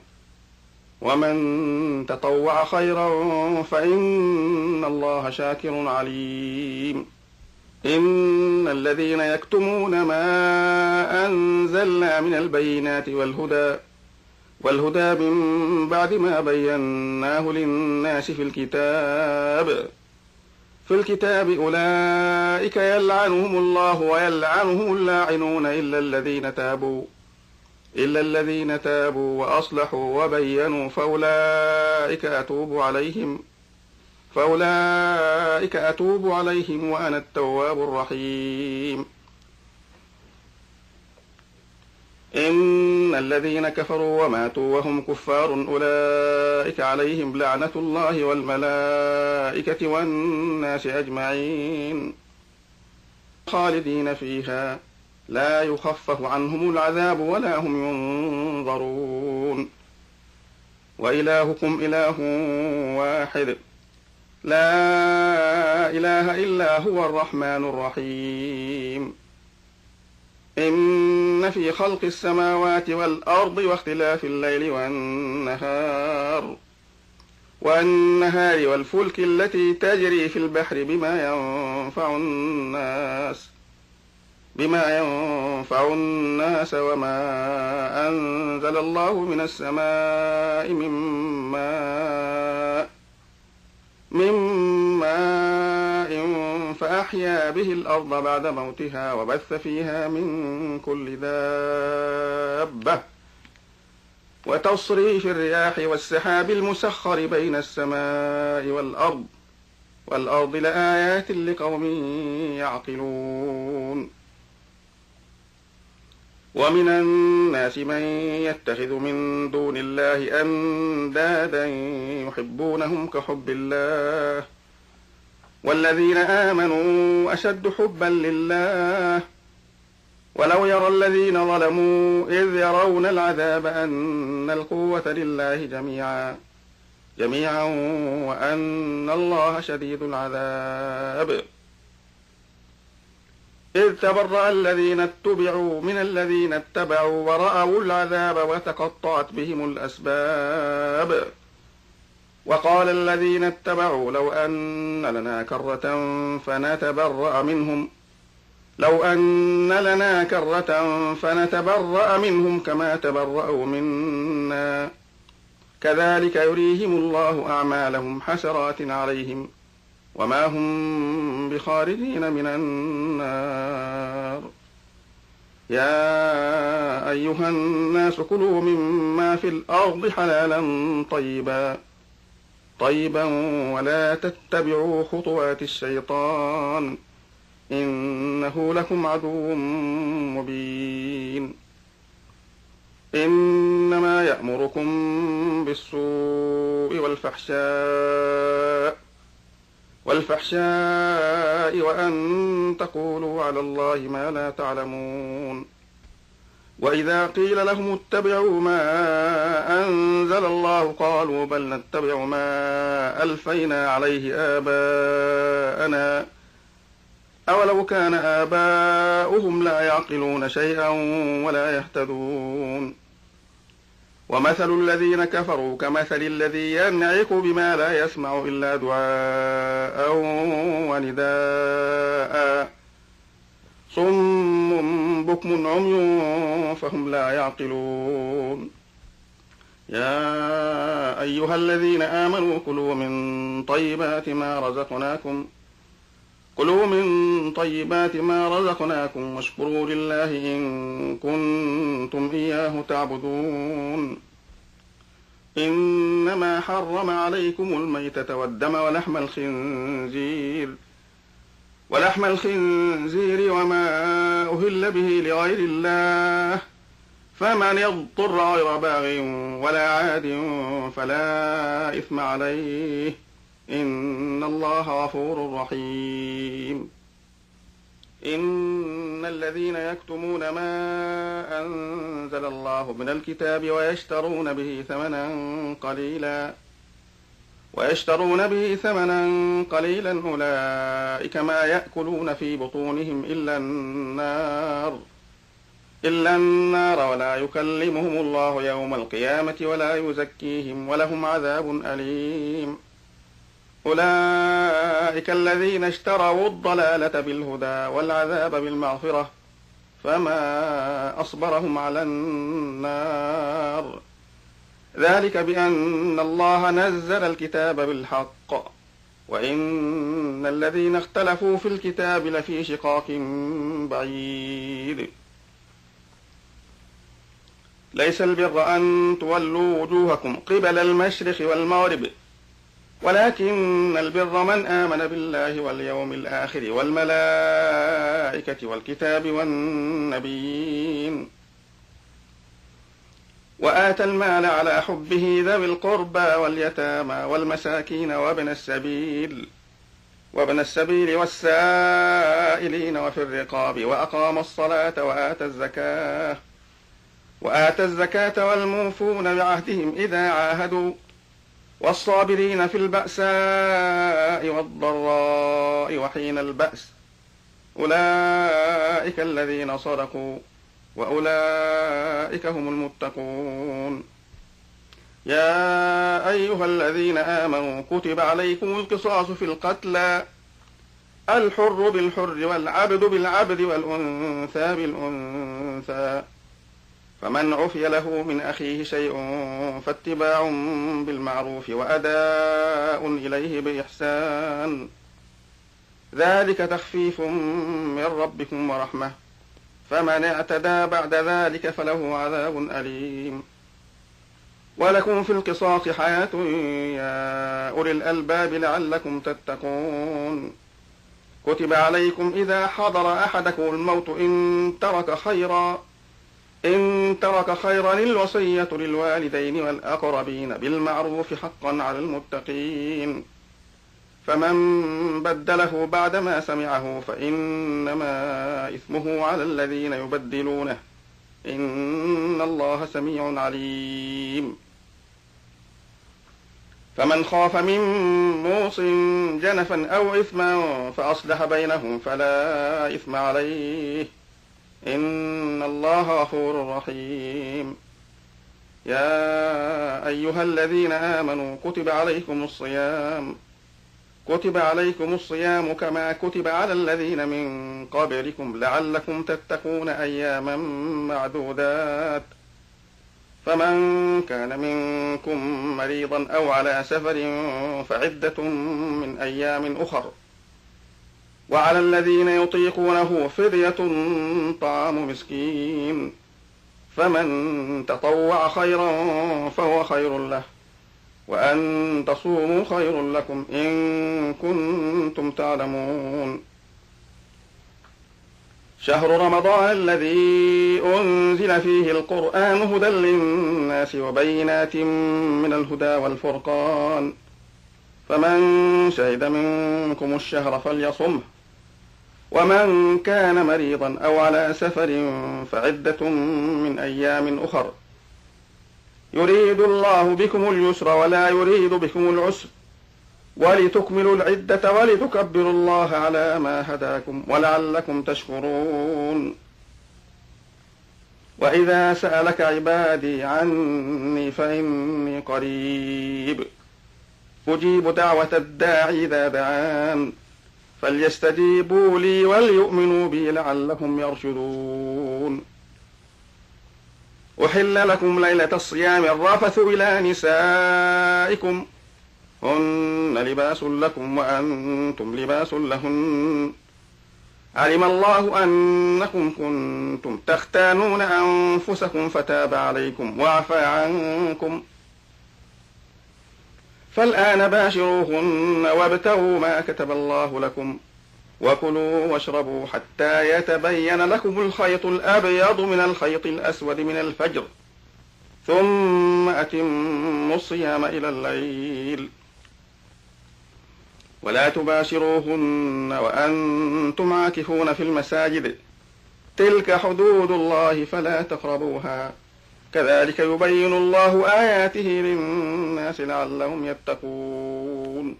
ومن تطوع خيرا فإن الله شاكر عليم إن الذين يكتمون ما أنزلنا من البينات والهدى من بعد ما بيناه للناس في الكتاب أولئك يلعنهم الله ويلعنهم اللاعنون إلا الذين تابوا وأصلحوا وبينوا فأولئك أتوب عليهم وأنا التواب الرحيم إن الذين كفروا وماتوا وهم كفار أولئك عليهم لعنة الله والملائكة والناس أجمعين خالدين فيها لا يخفف عنهم العذاب ولا هم ينظرون وإلهكم إله واحد لا إله إلا هو الرحمن الرحيم إن في خلق السماوات والأرض واختلاف الليل والنهار والفلك التي تجري في البحر بما ينفع الناس وما أنزل الله من السماء من ماء فأحيا به الأرض بعد موتها وبث فيها من كل دابة وتصريف الرياح والسحاب المسخر بين السماء والأرض لآيات لقوم يعقلون ومن الناس من يتخذ من دون الله أندادا يحبونهم كحب الله والذين آمنوا أشد حبا لله ولو يرى الذين ظلموا إذ يرون العذاب أن القوة لله جميعا وأن الله شديد العذاب إذ تبرأ الذين اتبعوا من الذين اتبعوا ورأوا العذاب وتقطعت بهم الأسباب وقال الذين اتبعوا لو أن لنا كرة فنتبرأ منهم كما تبرأوا منا كذلك يريهم الله أعمالهم حسرات عليهم وما هم بخارجين من النار يا أيها الناس كلوا مما في الأرض حلالا طيبا ولا تتبعوا خطوات الشيطان إنه لكم عدو مبين إنما يأمركم بالسوء والفحشاء وأن تقولوا على الله ما لا تعلمون وإذا قيل لهم اتبعوا ما أنزل الله قالوا بل نتبع ما ألفينا عليه آباءنا أولو كان آباؤهم لا يعقلون شيئا ولا يهتدون ومثل الذين كفروا كمثل الذي ينعق بما لا يسمع إلا دعاء ونداء صم بكم عمي فهم لا يعقلون يا أيها الذين آمنوا كلوا من طيبات ما رزقناكم واشكروا لله إن كنتم إياه تعبدون إنما حرم عليكم الميتة والدم ولحم الخنزير ولحم الخنزير وما أهل به لغير الله، فمن اضطر غير باغ ولا عاد فلا إثم عليه، إن الله غفور رحيم. إن الذين يكتمون ما أنزل الله من الكتاب ويشترون به ثمنا قليلا أولئك ما يأكلون في بطونهم إلا النار ولا يكلمهم الله يوم القيامة ولا يزكيهم ولهم عذاب أليم. أولئك الذين اشتروا الضلالة بالهدى والعذاب بالمغفرة، فما أصبرهم على النار. ذلك بأن الله نزل الكتاب بالحق، وإن الذين اختلفوا في الكتاب لفي شقاق بعيد. ليس البر أن تولوا وجوهكم قبل المشرق والمغرب، ولكن البر من آمن بالله واليوم الآخر والملائكة والكتاب والنبيين، وآتى المال على حبه ذوي القربى واليتامى والمساكين وابن السبيل والسائلين وفي الرقاب، وأقام الصلاة وآتى الزكاة والموفون بعهدهم إذا عاهدوا، والصابرين في البأساء والضراء وحين البأس، أولئك الذين صدقوا وأولئك هم المتقون. يا أيها الذين آمنوا كتب عليكم القصاص في القتلى، الحر بالحر والعبد بالعبد والأنثى بالأنثى، فمن عفي له من أخيه شيء فاتباع بالمعروف وأداء إليه بإحسان، ذلك تخفيف من ربكم ورحمة، فمن اعتدى بعد ذلك فله عذاب أليم. ولكم في القصاص حياة يا أولي الألباب لعلكم تتقون. كتب عليكم إذا حضر أحدكم الموت إن ترك خيرا الوصية للوالدين والأقربين بالمعروف حقا على المتقين، فمن بدله بعدما سمعه فإنما إثمه على الذين يبدلونه، إن الله سميع عليم. فمن خاف من موص جنفا أو إثما فأصلح بينهم فلا إثم عليه، إن الله غفور رحيم. يا أيها الذين آمنوا كتب عليكم الصيام كما كتب على الذين من قبلكم لعلكم تتقون أياما معدودات، فمن كان منكم مريضا أو على سفر فعدة من أيام أخر، وعلى الذين يطيقونه فدية طعام مسكين، فمن تطوع خيرا فهو خير له، وأن تصوموا خير لكم إن كنتم تعلمون. شهر رمضان الذي أنزل فيه القرآن هدى للناس وبينات من الهدى والفرقان، فمن شهد منكم الشهر فليصمه، ومن كان مريضا أو على سفر فعدة من أيام أخر، يريد الله بكم اليسر ولا يريد بكم العسر، ولتكملوا العدة ولتكبروا الله على ما هداكم ولعلكم تشكرون. وإذا سألك عبادي عني فإني قريب أجيب دعوة الداعي إذا دعان، فليستجيبوا لي وليؤمنوا بي لعلهم يرشدون. أحل لكم ليلة الصيام الرفث إلى نسائكم، هن لباس لكم وأنتم لباس لهن، علم الله أنكم كنتم تختانون أنفسكم فتاب عليكم وعفى عنكم، فالآن باشروهن وابتغوا ما كتب الله لكم، وكلوا واشربوا حتى يتبين لكم الخيط الأبيض من الخيط الأسود من الفجر ثم أتموا الصيام إلى الليل ولا تباشروهن وأنتم عاكفون في المساجد تلك حدود الله فلا تقربوها كذلك يبين الله آياته للناس لعلهم يتقون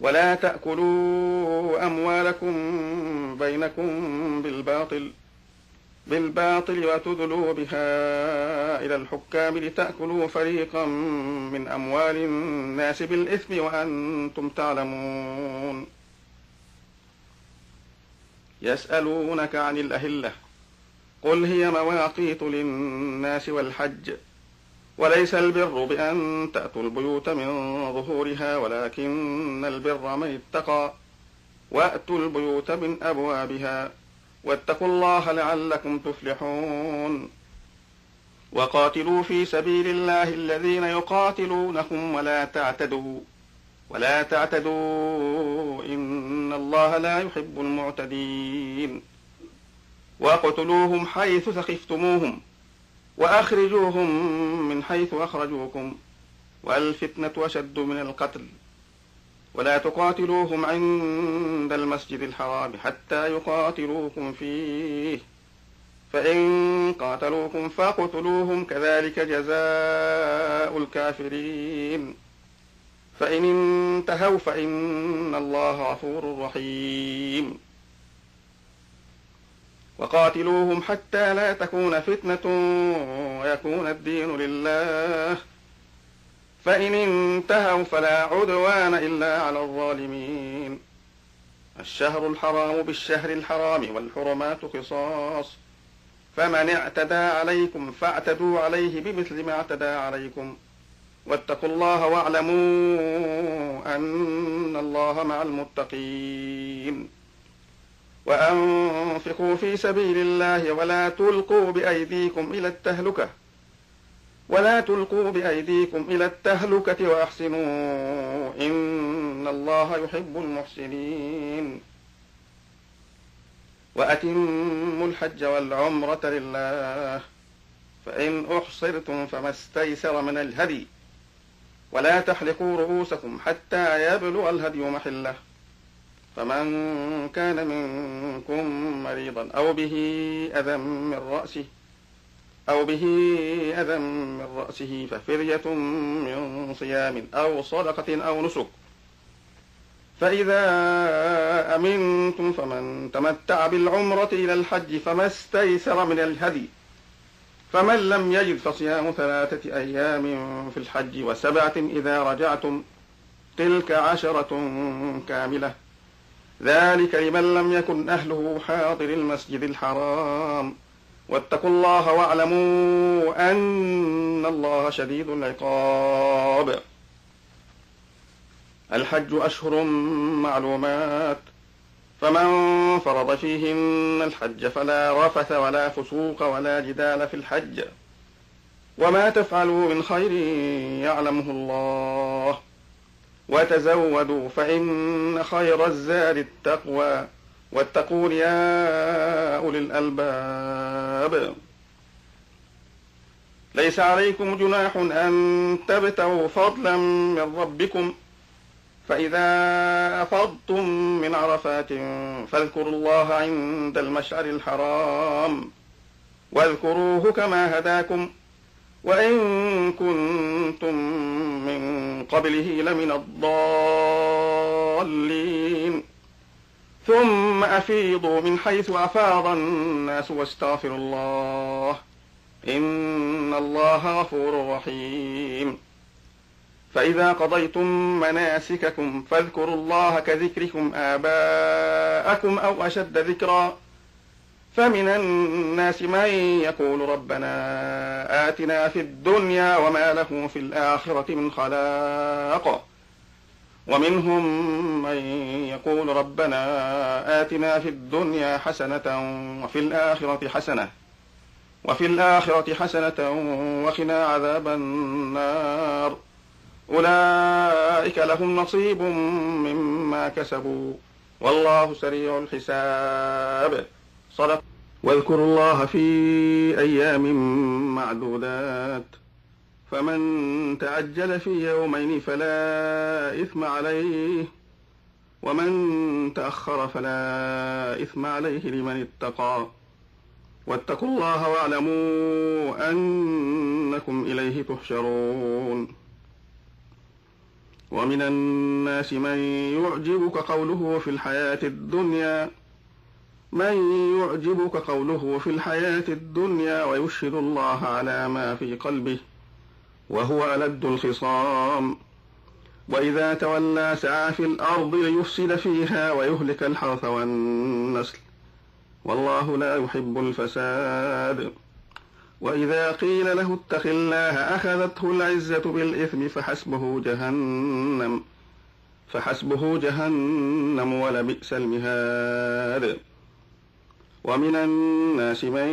ولا تأكلوا أموالكم بينكم بالباطل وتدلوا بها إلى الحكام لتأكلوا فريقا من أموال الناس بالإثم وأنتم تعلمون يسألونك عن الأهلة قل هي مواقيت للناس والحج وليس البر بأن تأتوا البيوت من ظهورها ولكن البر من اتقى وأتوا البيوت من أبوابها واتقوا الله لعلكم تفلحون وقاتلوا في سبيل الله الذين يقاتلونكم ولا تعتدوا إن الله لا يحب المعتدين واقتلوهم حيث ثقفتموهم وأخرجوهم من حيث أخرجوكم والفتنة أشد من القتل ولا تقاتلوهم عند المسجد الحرام حتى يقاتلوكم فيه فإن قاتلوكم فاقتلوهم كذلك جزاء الكافرين فإن انتهوا فإن الله غفور رحيم وقاتلوهم حتى لا تكون فتنة ويكون الدين لله فإن انتهوا فلا عدوان إلا على الظالمين الشهر الحرام بالشهر الحرام والحرمات قصاص فمن اعتدى عليكم فاعتدوا عليه بمثل ما اعتدى عليكم واتقوا الله واعلموا أن الله مع المتقين وأنفقوا في سبيل الله ولا تلقوا بأيديكم إلى التهلكة وأحسنوا إن الله يحب المحسنين وأتموا الحج والعمرة لله فإن أحصرتم فما استيسر من الهدي ولا تحلقوا رؤوسكم حتى يبلغ الهدي محله فمن كان منكم مريضا أو به أذى من رأسه ففرية من صيام أو صدقة أو نسك فإذا أمنتم فمن تمتع بالعمرة إلى الحج فما استيسر من الهدي فمن لم يجد فصيام 3 أيام في الحج و7 إذا رجعتم تلك 10 كاملة ذلك لمن لم يكن أهله حاضر المسجد الحرام واتقوا الله واعلموا أن الله شديد العقاب الحج أشهر معلومات فمن فرض فيهن الحج فلا رفث ولا فسوق ولا جدال في الحج وما تفعلوا من خير يعلمه الله وتزودوا فإن خير الزاد التقوى واتقون يا أولي الألباب ليس عليكم جناح أن تبتغوا فضلا من ربكم فإذا أفضتم من عرفات فاذكروا الله عند المشعر الحرام واذكروه كما هداكم وإن كنتم من قبله لمن الضالين ثم أفيضوا من حيث أفاض الناس واستغفروا الله إن الله غفور رحيم فإذا قضيتم مناسككم فاذكروا الله كذكركم آباءكم أو أشد ذكرا فمن الناس من يقول ربنا آتنا في الدنيا وما له في الآخرة من خلاق ومنهم من يقول ربنا آتنا في الدنيا حسنة وفي الآخرة حسنة وقنا عذاب النار أولئك لهم نصيب مما كسبوا والله سريع الحساب. صدق. واذكروا الله في أيام معدودات فمن تعجل في يومين فلا إثم عليه ومن تأخر فلا إثم عليه لمن اتقى واتقوا الله واعلموا أنكم إليه تحشرون. ومن الناس من يعجبك قوله في الحياة الدنيا ويشهد الله على ما في قلبه وهو ألد الخصام وإذا تولى سعى في الأرض ليفسد فيها ويهلك الحرث والنسل والله لا يحب الفساد. وإذا قيل له اتق الله أخذته العزة بالإثم فحسبه جهنم ولبئس المهاد. ومن الناس من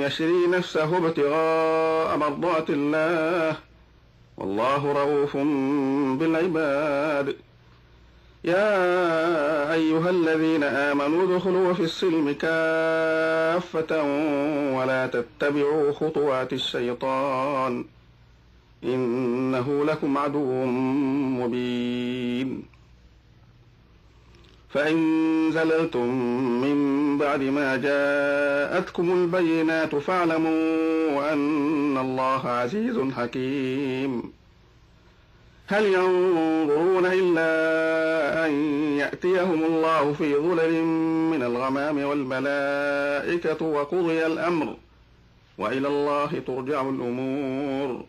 يشري نفسه ابتغاء مرضات الله والله رؤوف بالعباد. يا أيها الذين آمنوا ادخلوا في السلم كافة ولا تتبعوا خطوات الشيطان إنه لكم عدو مبين. فإن زللتم من بعد ما جاءتكم البينات فاعلموا أن الله عزيز حكيم. هل ينظرون إلا أن يأتيهم الله في ظلل من الغمام والملائكة وقضي الأمر وإلى الله ترجع الأمور.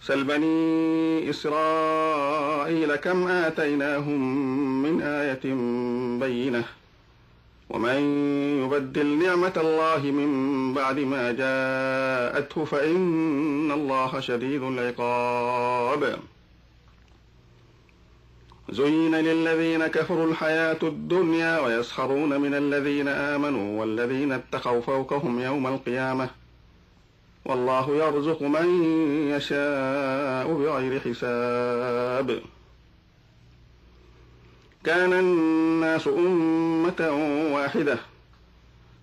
سل بني إسرائيل كم آتيناهم من آية بينة ومن يبدل نعمة الله من بعد ما جاءته فإن الله شديد العقاب. زين للذين كفروا الحياة الدنيا ويسخرون من الذين آمنوا والذين اتقوا فوقهم يوم القيامة والله يرزق من يشاء بغير حساب. كان الناس أمة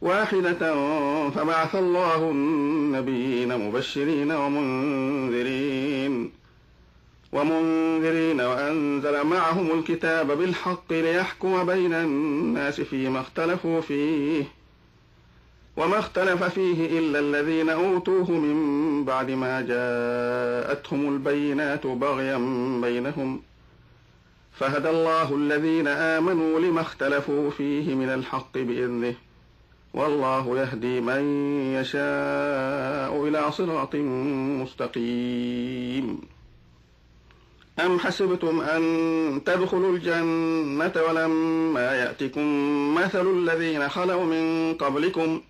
واحدة فبعث الله النبيين مبشرين ومنذرين وأنزل معهم الكتاب بالحق ليحكم بين الناس فيما اختلفوا فيه وما اختلف فيه إلا الذين أوتوه من بعد ما جاءتهم البينات بغيا بينهم فهدى الله الذين آمنوا لما اختلفوا فيه من الحق بإذنه والله يهدي من يشاء إلى صراط مستقيم. أم حسبتم أن تدخلوا الجنة ولما يأتكم مثل الذين خلوا من قبلكم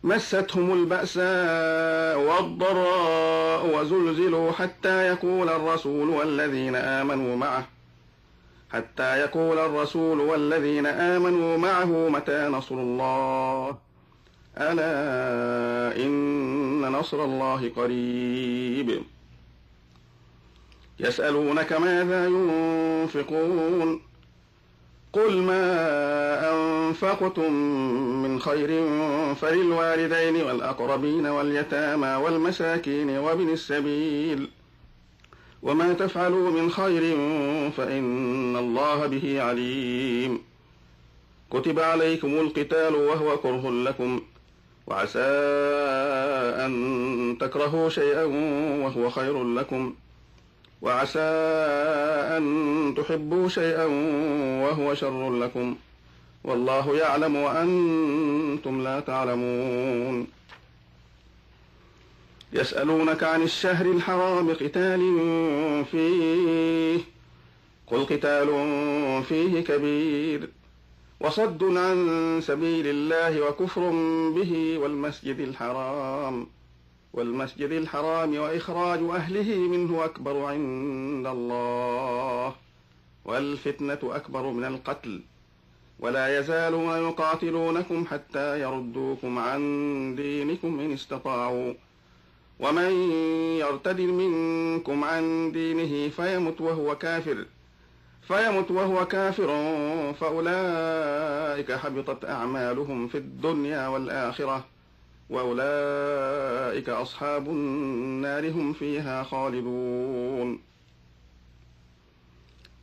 مستهم البأساء والضراء وزلزلوا حتى يقول الرسول والذين آمنوا معه متى نصر الله ألا إن نصر الله قريب. يسألونك ماذا ينفقون قل ما أنفقتم من خير فللوالدين والأقربين واليتامى والمساكين وابن السبيل وما تفعلوا من خير فإن الله به عليم. كتب عليكم القتال وهو كره لكم وعسى أن تكرهوا شيئا وهو خير لكم وعسى أن تحبوا شيئا وهو شر لكم والله يعلم وأنتم لا تعلمون. يسألونك عن الشهر الحرام قتال فيه قل قتال فيه كبير وصد عن سبيل الله وكفر به والمسجد الحرام وإخراج أهله منه أكبر عند الله والفتنة أكبر من القتل ولا يزالون يقاتلونكم حتى يردوكم عن دينكم إن استطاعوا ومن يرتد منكم عن دينه فيمت وهو كافر فأولئك حبطت أعمالهم في الدنيا والآخرة وأولئك أصحاب النار هم فيها خالدون.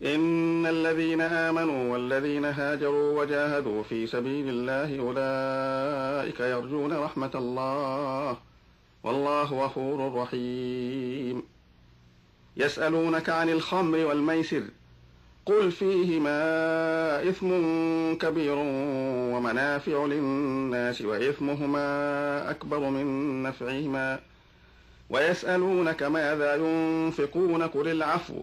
إن الذين آمنوا والذين هاجروا وجاهدوا في سبيل الله أولئك يرجون رحمة الله والله غفور رحيم. يسألونك عن الخمر والميسر قل فيهما إثم كبير ومنافع للناس وإثمهما أكبر من نفعهما ويسألونك ماذا ينفقون قل العفو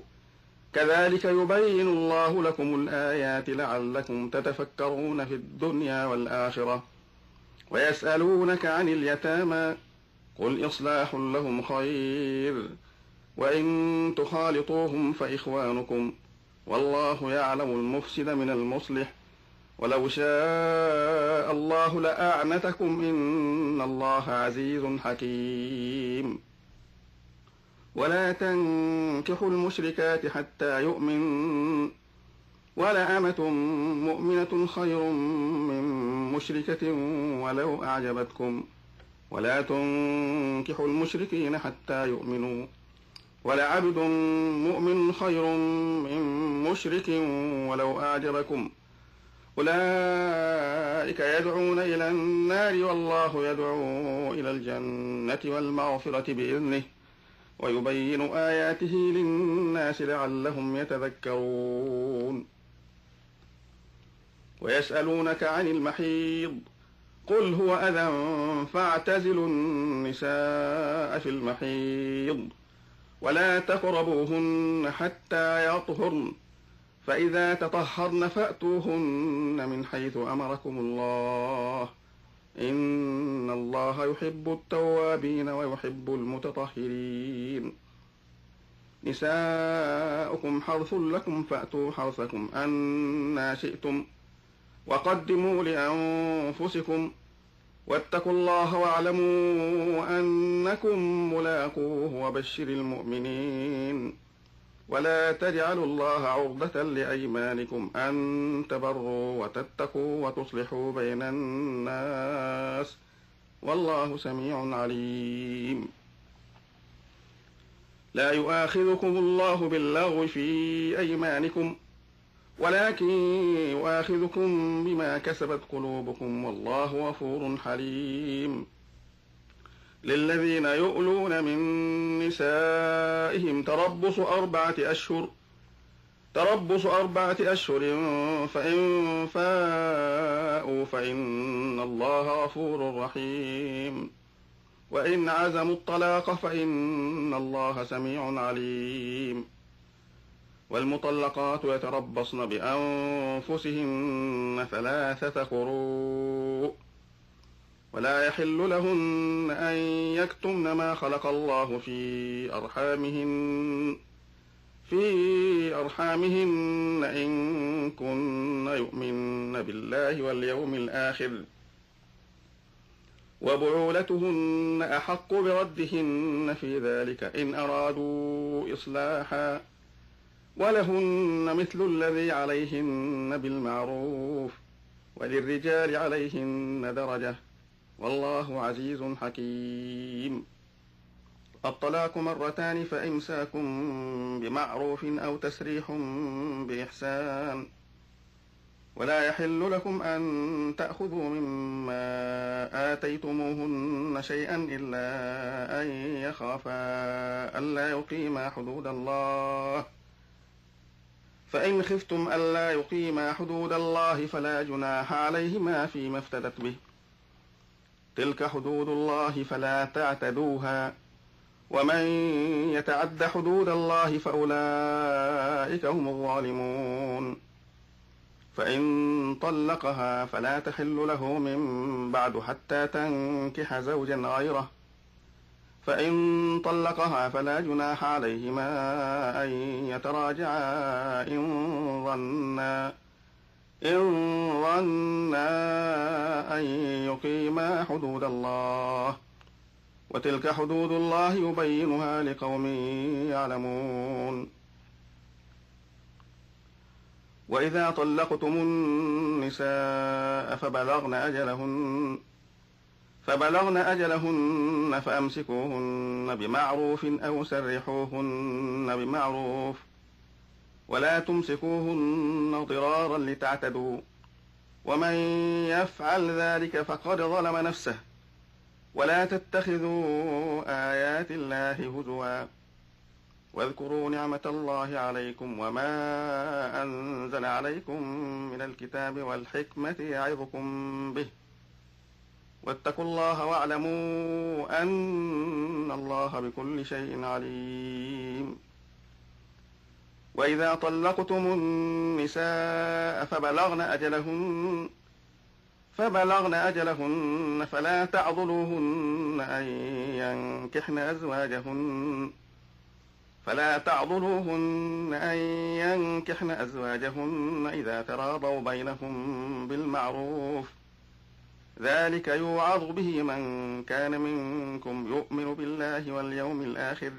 كذلك يبين الله لكم الآيات لعلكم تتفكرون في الدنيا والآخرة. ويسألونك عن اليتامى قل إصلاح لهم خير وإن تخالطوهم فإخوانكم والله يعلم المفسد من المصلح ولو شاء الله لأعنتكم إن الله عزيز حكيم. ولا تنكحوا المشركات حتى يؤمن ولأمة مؤمنة خير من مشركة ولو أعجبتكم ولا تنكحوا المشركين حتى يؤمنوا ولعبد مؤمن خير من مشرك ولو أعجبكم أولئك يدعون إلى النار والله يدعو إلى الجنة والمغفرة بإذنه ويبين آياته للناس لعلهم يتذكرون. ويسألونك عن المحيض قل هو أذى فاعتزلوا النساء في المحيض ولا تقربوهن حتى يطهرن فإذا تطهرن فأتوهن من حيث أمركم الله إن الله يحب التوابين ويحب المتطهرين. نساؤكم حرث لكم فأتوا حرثكم أنى شئتم وقدموا لأنفسكم واتقوا الله واعلموا أنكم ملاقوه وبشر المؤمنين. ولا تجعلوا الله عرضة لأيمانكم أن تبروا وتتقوا وتصلحوا بين الناس والله سميع عليم. لا يؤاخذكم الله باللغو في أيمانكم ولكن يؤاخذكم بما كسبت قلوبكم والله غفور حليم. للذين يؤلون من نسائهم تربص أربعة أشهر فإن فاءوا فإن الله غفور رحيم وإن عزموا الطلاق فإن الله سميع عليم. والمطلقات يتربصن بأنفسهن 3 قروء ولا يحل لهن أن يكتمن ما خلق الله في أرحامهن إن كن يؤمن بالله واليوم الآخر وبعولتهن أحق بردهن في ذلك إن أرادوا إصلاحا ولهن مثل الذي عليهن بالمعروف وللرجال عليهن درجة والله عزيز حكيم. الطلاق 2 فإمساكم بمعروف أو تسريح بإحسان ولا يحل لكم أن تأخذوا مما آتيتموهن شيئا إلا أن يخافا ألا يقيما حدود الله فإن خفتم ألا يقيما حدود الله فلا جناح عليهما فيما افتدت به تلك حدود الله فلا تعتدوها ومن يتعد حدود الله فأولئك هم الظالمون. فإن طلقها فلا تحل له من بعد حتى تنكح زوجا غيره فإن طلقها فلا جناح عليهما أن يتراجعا إن ظنا أن يقيما حدود الله وتلك حدود الله يبينها لقوم يعلمون. وإذا طلقتم النساء فبلغن أجلهن فأمسكوهن بمعروف أو سرحوهن بمعروف، ولا تمسكوهن ضرارا لتعتدوا، ومن يفعل ذلك فقد ظلم نفسه. ولا تتخذوا آيات الله هزوا، واذكروا نعمة الله عليكم وما أنزل عليكم من الكتاب والحكمة يعظكم به، واتقوا الله واعلموا أن الله بكل شيء عليم. وإذا طلقتم النساء فبلغن أجلهن فلا تعضلوهن أن ينكحن أزواجهن إذا تراضوا بينهم بالمعروف، ذلك يوعظ به من كان منكم يؤمن بالله واليوم الآخر،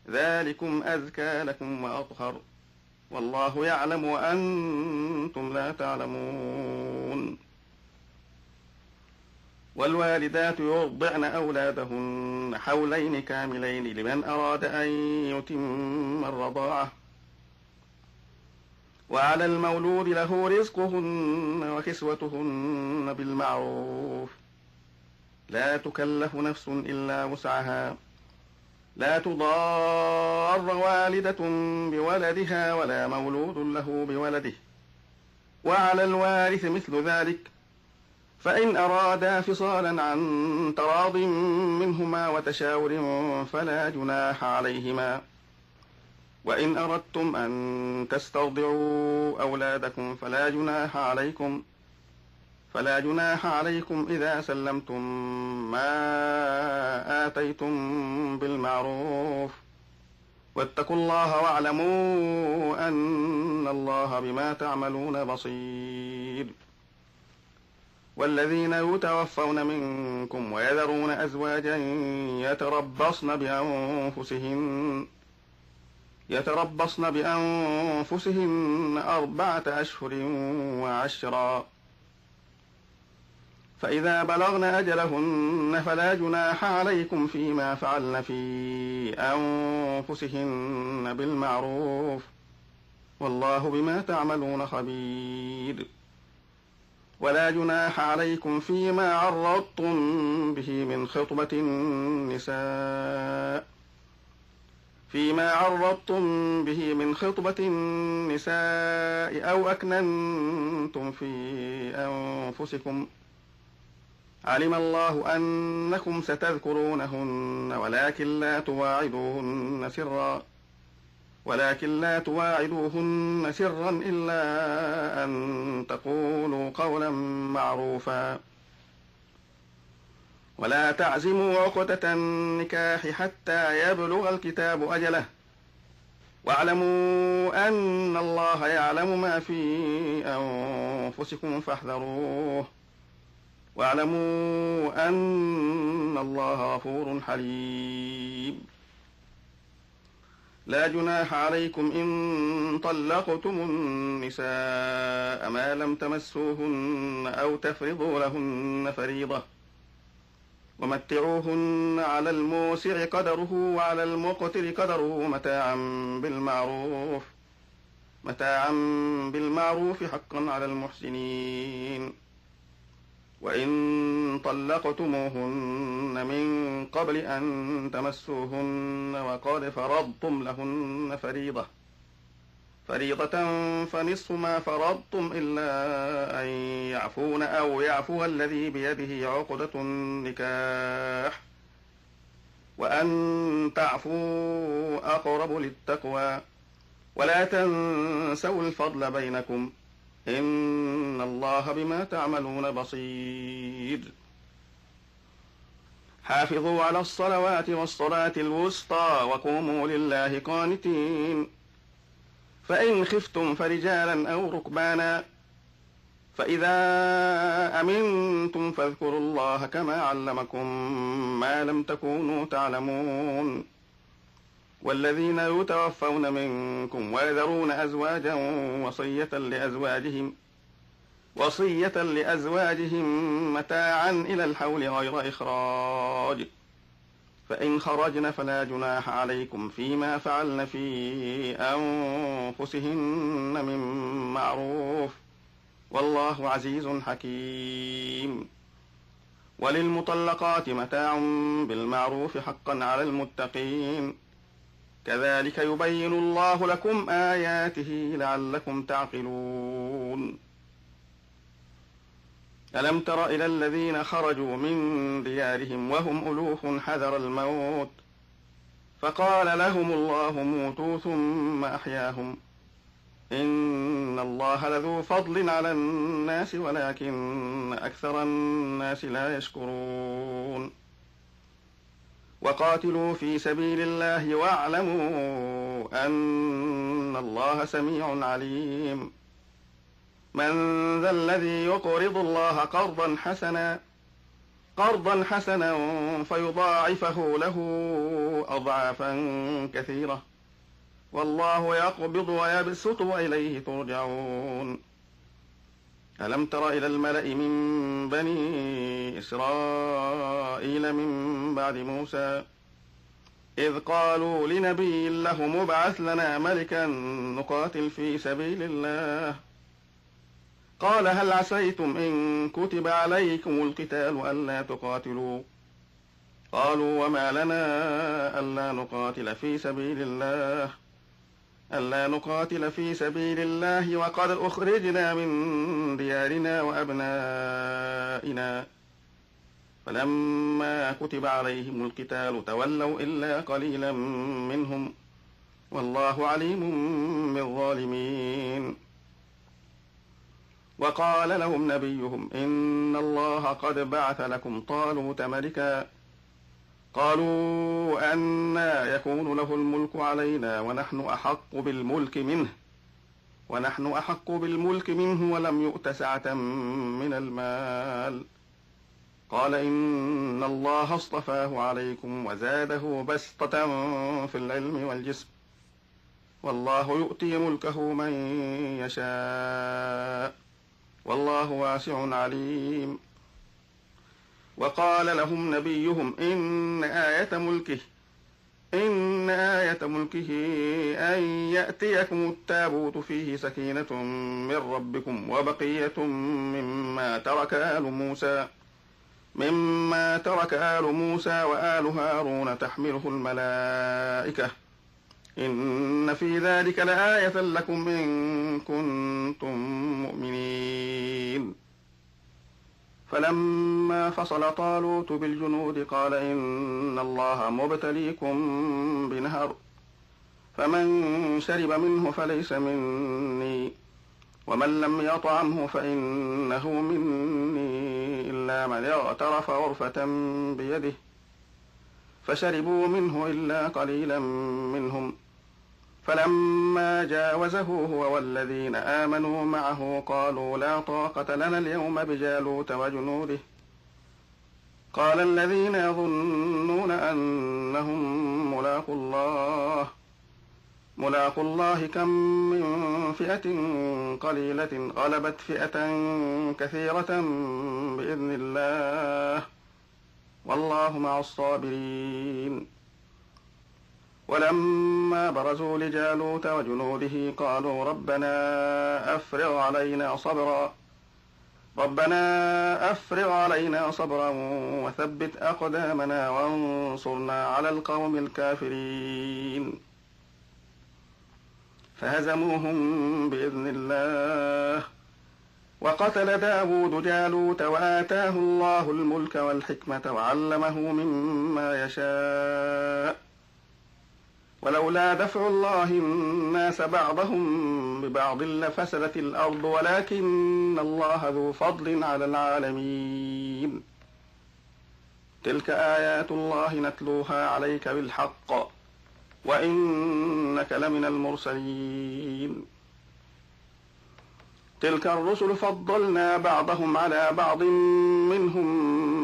ذلكم أزكى لكم وأطهر، والله يعلم وأنتم لا تعلمون. والوالدات يرضعن أولادهن حولين كاملين لمن أراد أن يتم الرضاعة، وعلى المولود له رزقهن وكسوتهن بالمعروف، لا تكلف نفس إلا وسعها، لا تضار والدة بولدها ولا مولود له بولده، وعلى الوارث مثل ذلك، فإن أرادا فصالا عن تراض منهما وتشاور فلا جناح عليهما. وإن أردتم أن تسترضعوا أولادكم فلا جناح عليكم إذا سلمتم ما آتيتم بالمعروف، واتقوا الله واعلموا أن الله بما تعملون بصير. والذين يتوفون منكم ويذرون أزواجا يتربصن بأنفسهن 4 أشهر وعشرا، فإذا بلغن أجلهن فلا جناح عليكم فيما فعلن في أنفسهن بالمعروف، والله بما تعملون خبير. ولا جناح عليكم فيما عرضتم به من خطبة النساء أو أكننتم في أنفسكم، علم الله أنكم ستذكرونهن ولكن لا تواعدوهن سرا إلا أن تقولوا قولا معروفا. ولا تعزموا عقدة النكاح حتى يبلغ الكتاب أجله، واعلموا أن الله يعلم ما في أنفسكم فاحذروه، واعلموا أن الله غفور حليم. لا جناح عليكم إن طلقتم النساء ما لم تمسوهن أو تفرضوا لهن فريضة، ومتعوهن على الموسع قدره وعلى المقتر قدره متاعا بالمعروف حقا على المحسنين. وإن طلقتموهن من قبل أن تمسوهن وقد فرضتم لهن فريضة فنصف ما فرضتم إلا أن يعفون أو يعفو الذي بيده عقدة النكاح، وأن تعفوا أقرب للتقوى، ولا تنسوا الفضل بينكم، إن الله بما تعملون بصير. حافظوا على الصلوات والصلاة الوسطى وقوموا لله قانتين، فإن خفتم فرجالا أو ركبانا فإذا أمنتم فاذكروا الله كما علمكم ما لم تكونوا تعلمون والذين يتوفون منكم ويذرون أزواجا وصية لأزواجهم متاعا إلى الحول غير إخراج فإن خرجن فلا جناح عليكم فيما فعلن في أنفسهن من معروف والله عزيز حكيم وللمطلقات متاع بالمعروف حقا على المتقين كذلك يبين الله لكم آياته لعلكم تعقلون ألم تر إلى الذين خرجوا من ديارهم وهم ألوف حذر الموت فقال لهم الله موتوا ثم أحياهم إن الله لذو فضل على الناس ولكن أكثر الناس لا يشكرون وقاتلوا في سبيل الله واعلموا أن الله سميع عليم من ذا الذي يقرض الله قرضا حسنا فيضاعفه له أضعافا كثيرة والله يقبض ويبسط وإليه ترجعون ألم تر إلى الملأ من بني إسرائيل من بعد موسى إذ قالوا لنبي له مبعث لنا ملكا نقاتل في سبيل الله قال هل عسيتم إن كتب عليكم القتال ألا تقاتلوا قالوا وما لنا ألا نقاتل في سبيل الله وقد أخرجنا من ديارنا وأبنائنا فلما كتب عليهم القتال تولوا إلا قليلا منهم والله عليم بالظالمين وقال لهم نبيهم إن الله قد بعث لكم طالوت ملكا قالوا أنى يكون له الملك علينا ونحن أحق بالملك منه ولم يؤت سعة من المال قال إن الله اصطفاه عليكم وزاده بسطة في العلم والجسم والله يؤتي ملكه من يشاء والله واسع عليم وقال لهم نبيهم إن آية ملكه أن يأتيكم التابوت فيه سكينة من ربكم وبقية مما ترك آل موسى وآل هارون تحمله الملائكة إن في ذلك لآية لكم إن كنتم مؤمنين فلما فصل طالوت بالجنود قال إن الله مبتليكم بنهر فمن شرب منه فليس مني ومن لم يطعمه فإنه مني إلا من اغترف غرفة بيده فشربوا منه إلا قليلا منهم فلما جاوزه هو والذين آمنوا معه قالوا لا طاقة لنا اليوم بجالوت وجنوده قال الذين يظنون أنهم ملاقو الله كم من فئة قليلة غلبت فئة كثيرة بإذن الله والله مع الصابرين ولما برزوا لجالوت وجنوده قالوا ربنا أفرغ علينا صبرا وثبت أقدامنا وانصرنا على القوم الكافرين فهزموهم بإذن الله وقتل داود جالوت وآتاه الله الملك والحكمة وعلمه مما يشاء ولولا دفع الله الناس بعضهم ببعض لفسدت الأرض ولكن الله ذو فضل على العالمين تلك آيات الله نتلوها عليك بالحق وإنك لمن المرسلين تلك الرسل فضلنا بعضهم على بعض منهم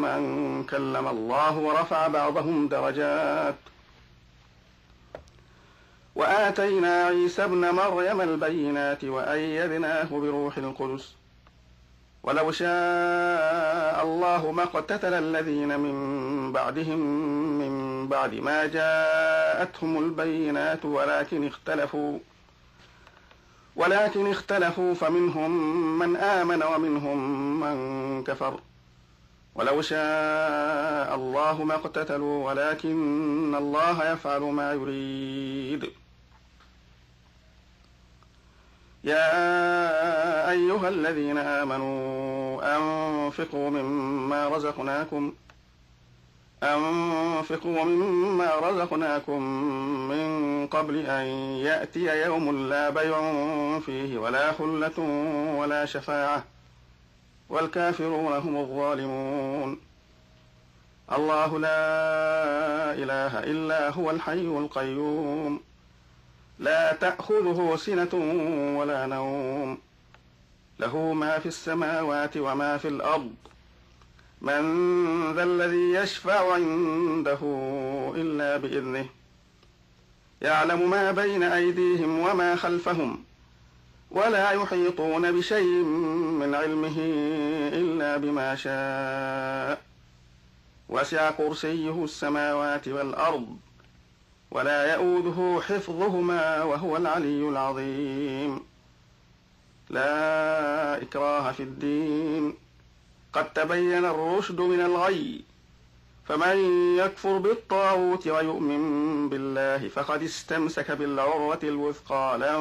من كلم الله ورفع بعضهم درجات وآتينا عيسى ابن مريم البينات وأيدناه بروح القدس ولو شاء الله ما اقتتل الذين من بعدهم من بعد ما جاءتهم البينات ولكن اختلفوا فمنهم من آمن ومنهم من كفر ولو شاء الله ما اقتتلوا ولكن الله يفعل ما يريد. يا أيها الذين آمنوا أنفقوا مما رزقناكم من قبل أن يأتي يوم لا بيع فيه ولا خلة ولا شفاعة والكافرون هم الظالمون. الله لا إله إلا هو الحي القيوم لا تأخذه سنة ولا نوم له ما في السماوات وما في الأرض من ذا الذي يشفع عنده إلا بإذنه يعلم ما بين أيديهم وما خلفهم ولا يحيطون بشيء من علمه إلا بما شاء وسع كرسيه السماوات والأرض ولا يؤوده حفظهما وهو العلي العظيم. لا إكراه في الدين قد تبين الرشد من الغي فمن يكفر بالطاغوت ويؤمن بالله فقد استمسك بالعروة الوثقى لا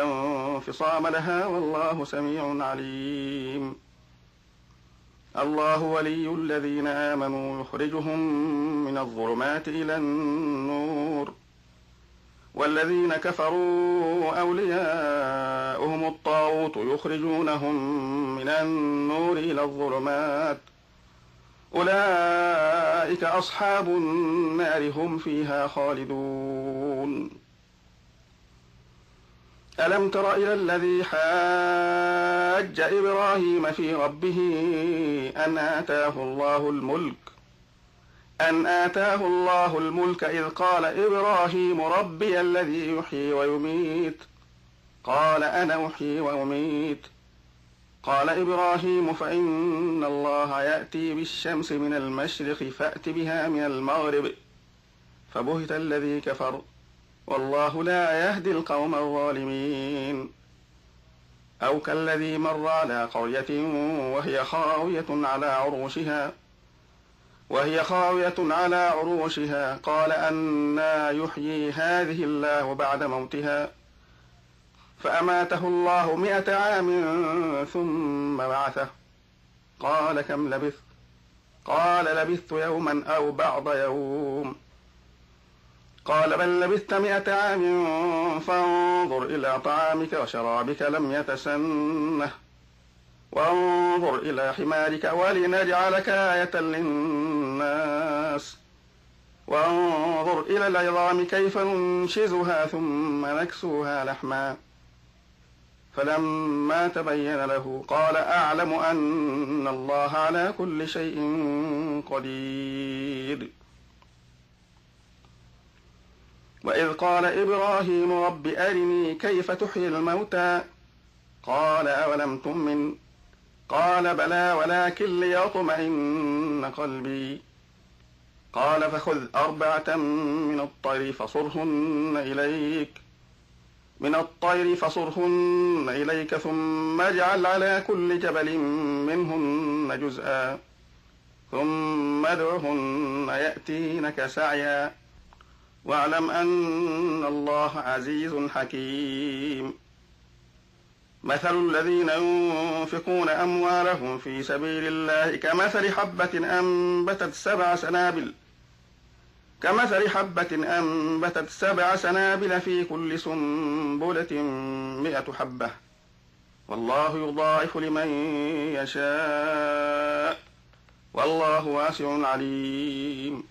انفصام لها والله سميع عليم. الله ولي الذين آمنوا يخرجهم من الظلمات إلى النور والذين كفروا أولياؤهم الطاغوت يخرجونهم من النور إلى الظلمات أولئك أصحاب النار هم فيها خالدون. ألم تر إلى الذي حاج إبراهيم في ربه أن آتاه الله الملك إذ قال إبراهيم ربي الذي يحيي ويميت قال أنا أحيي وأميت قال إبراهيم فإن الله يأتي بالشمس من المشرق فأت بها من المغرب فبهت الذي كفر والله لا يهدي القوم الظالمين. أو كالذي مر على قرية وهي خاوية على عروشها قال أنى يحيي هذه الله بعد موتها فأماته الله 100 عام ثم بعثه قال كم لبثت قال لبثت يوما أو بعض يوم قال بل لبثت 100 عام فانظر إلى طعامك وشرابك لم يتسنه وانظر إلى حمارك ولنجعلك آية للناس وانظر إلى العظام كيف ننشزها ثم نكسوها لحما فلما تبين له قال أعلم أن الله على كل شيء قدير. وإذ قال إبراهيم رب أرني كيف تحيي الموتى قال أولم تؤمن قال بلى ولكن ليطمئن قلبي قال فخذ 4 من الطير فصرهن إليك ثم اجعل على كل جبل منهن جزءا ثم ادعهن يأتينك سعيا واعلم أن الله عزيز حكيم. مثل الذين ينفقون أموالهم في سبيل الله كمثل حبة أنبتت 7 سنابل في كل سنبلة 100 حبة والله يضاعف لمن يشاء والله واسع عليم.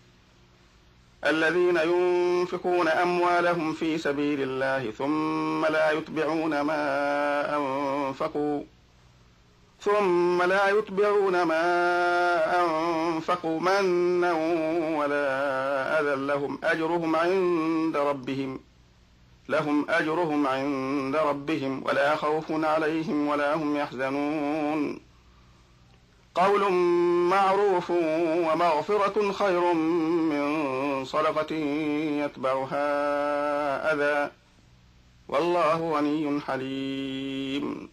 الذين ينفقون أموالهم في سبيل الله ثم لا يتبعون ما أنفقوا منا ولا أذى لهم أجرهم عند ربهم ولا خوف عليهم ولا هم يحزنون. قول معروف ومغفرة خير من صدقة يتبعها أذى والله غني حليم.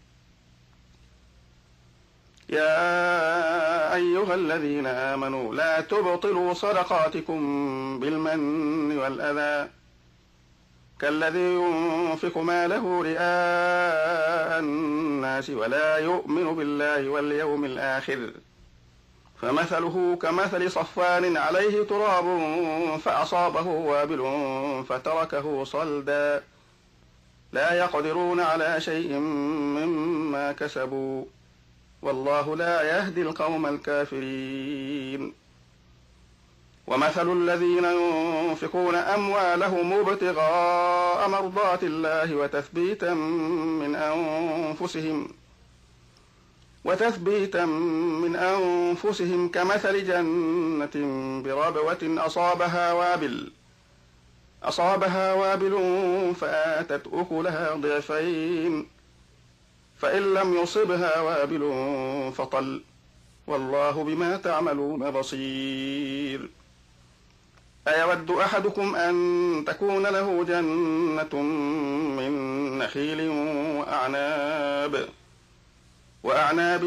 يا أيها الذين آمنوا لا تبطلوا صدقاتكم بالمن والأذى كالذي ينفق ماله رئاء الناس ولا يؤمن بالله واليوم الآخر فمثله كمثل صفوان عليه تراب فأصابه وابل فتركه صلدا لا يقدرون على شيء مما كسبوا والله لا يهدي القوم الكافرين. ومثل الذين ينفقون أموالهم ابتغاء مرضات الله وتثبيتا من أنفسهم كمثل جنة بربوة أصابها وابل فآتت أكلها ضعفين فإن لم يصبها وابل فطل والله بما تعملون بصير. أيود أحدكم أن تكون له جنة من نخيل وأعناب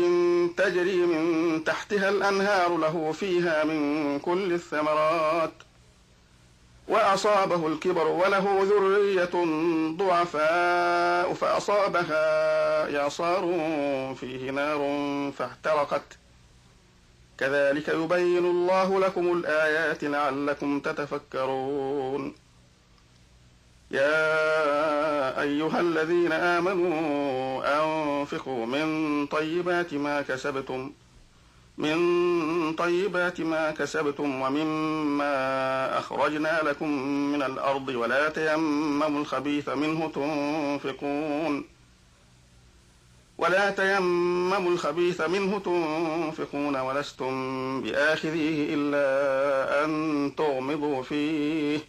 تجري من تحتها الأنهار له فيها من كل الثمرات وأصابه الكبر وله ذرية ضعفاء فأصابها إعصار فيه نار فاحترقت كذلك يبين الله لكم الآيات لعلكم تتفكرون. يا أيها الذين آمنوا أنفقوا من طيبات ما كسبتم ومما أخرجنا لكم من الأرض ولا تيمموا الخبيث منه تنفقون ولستم بآخذيه إلا أن تغمضوا فيه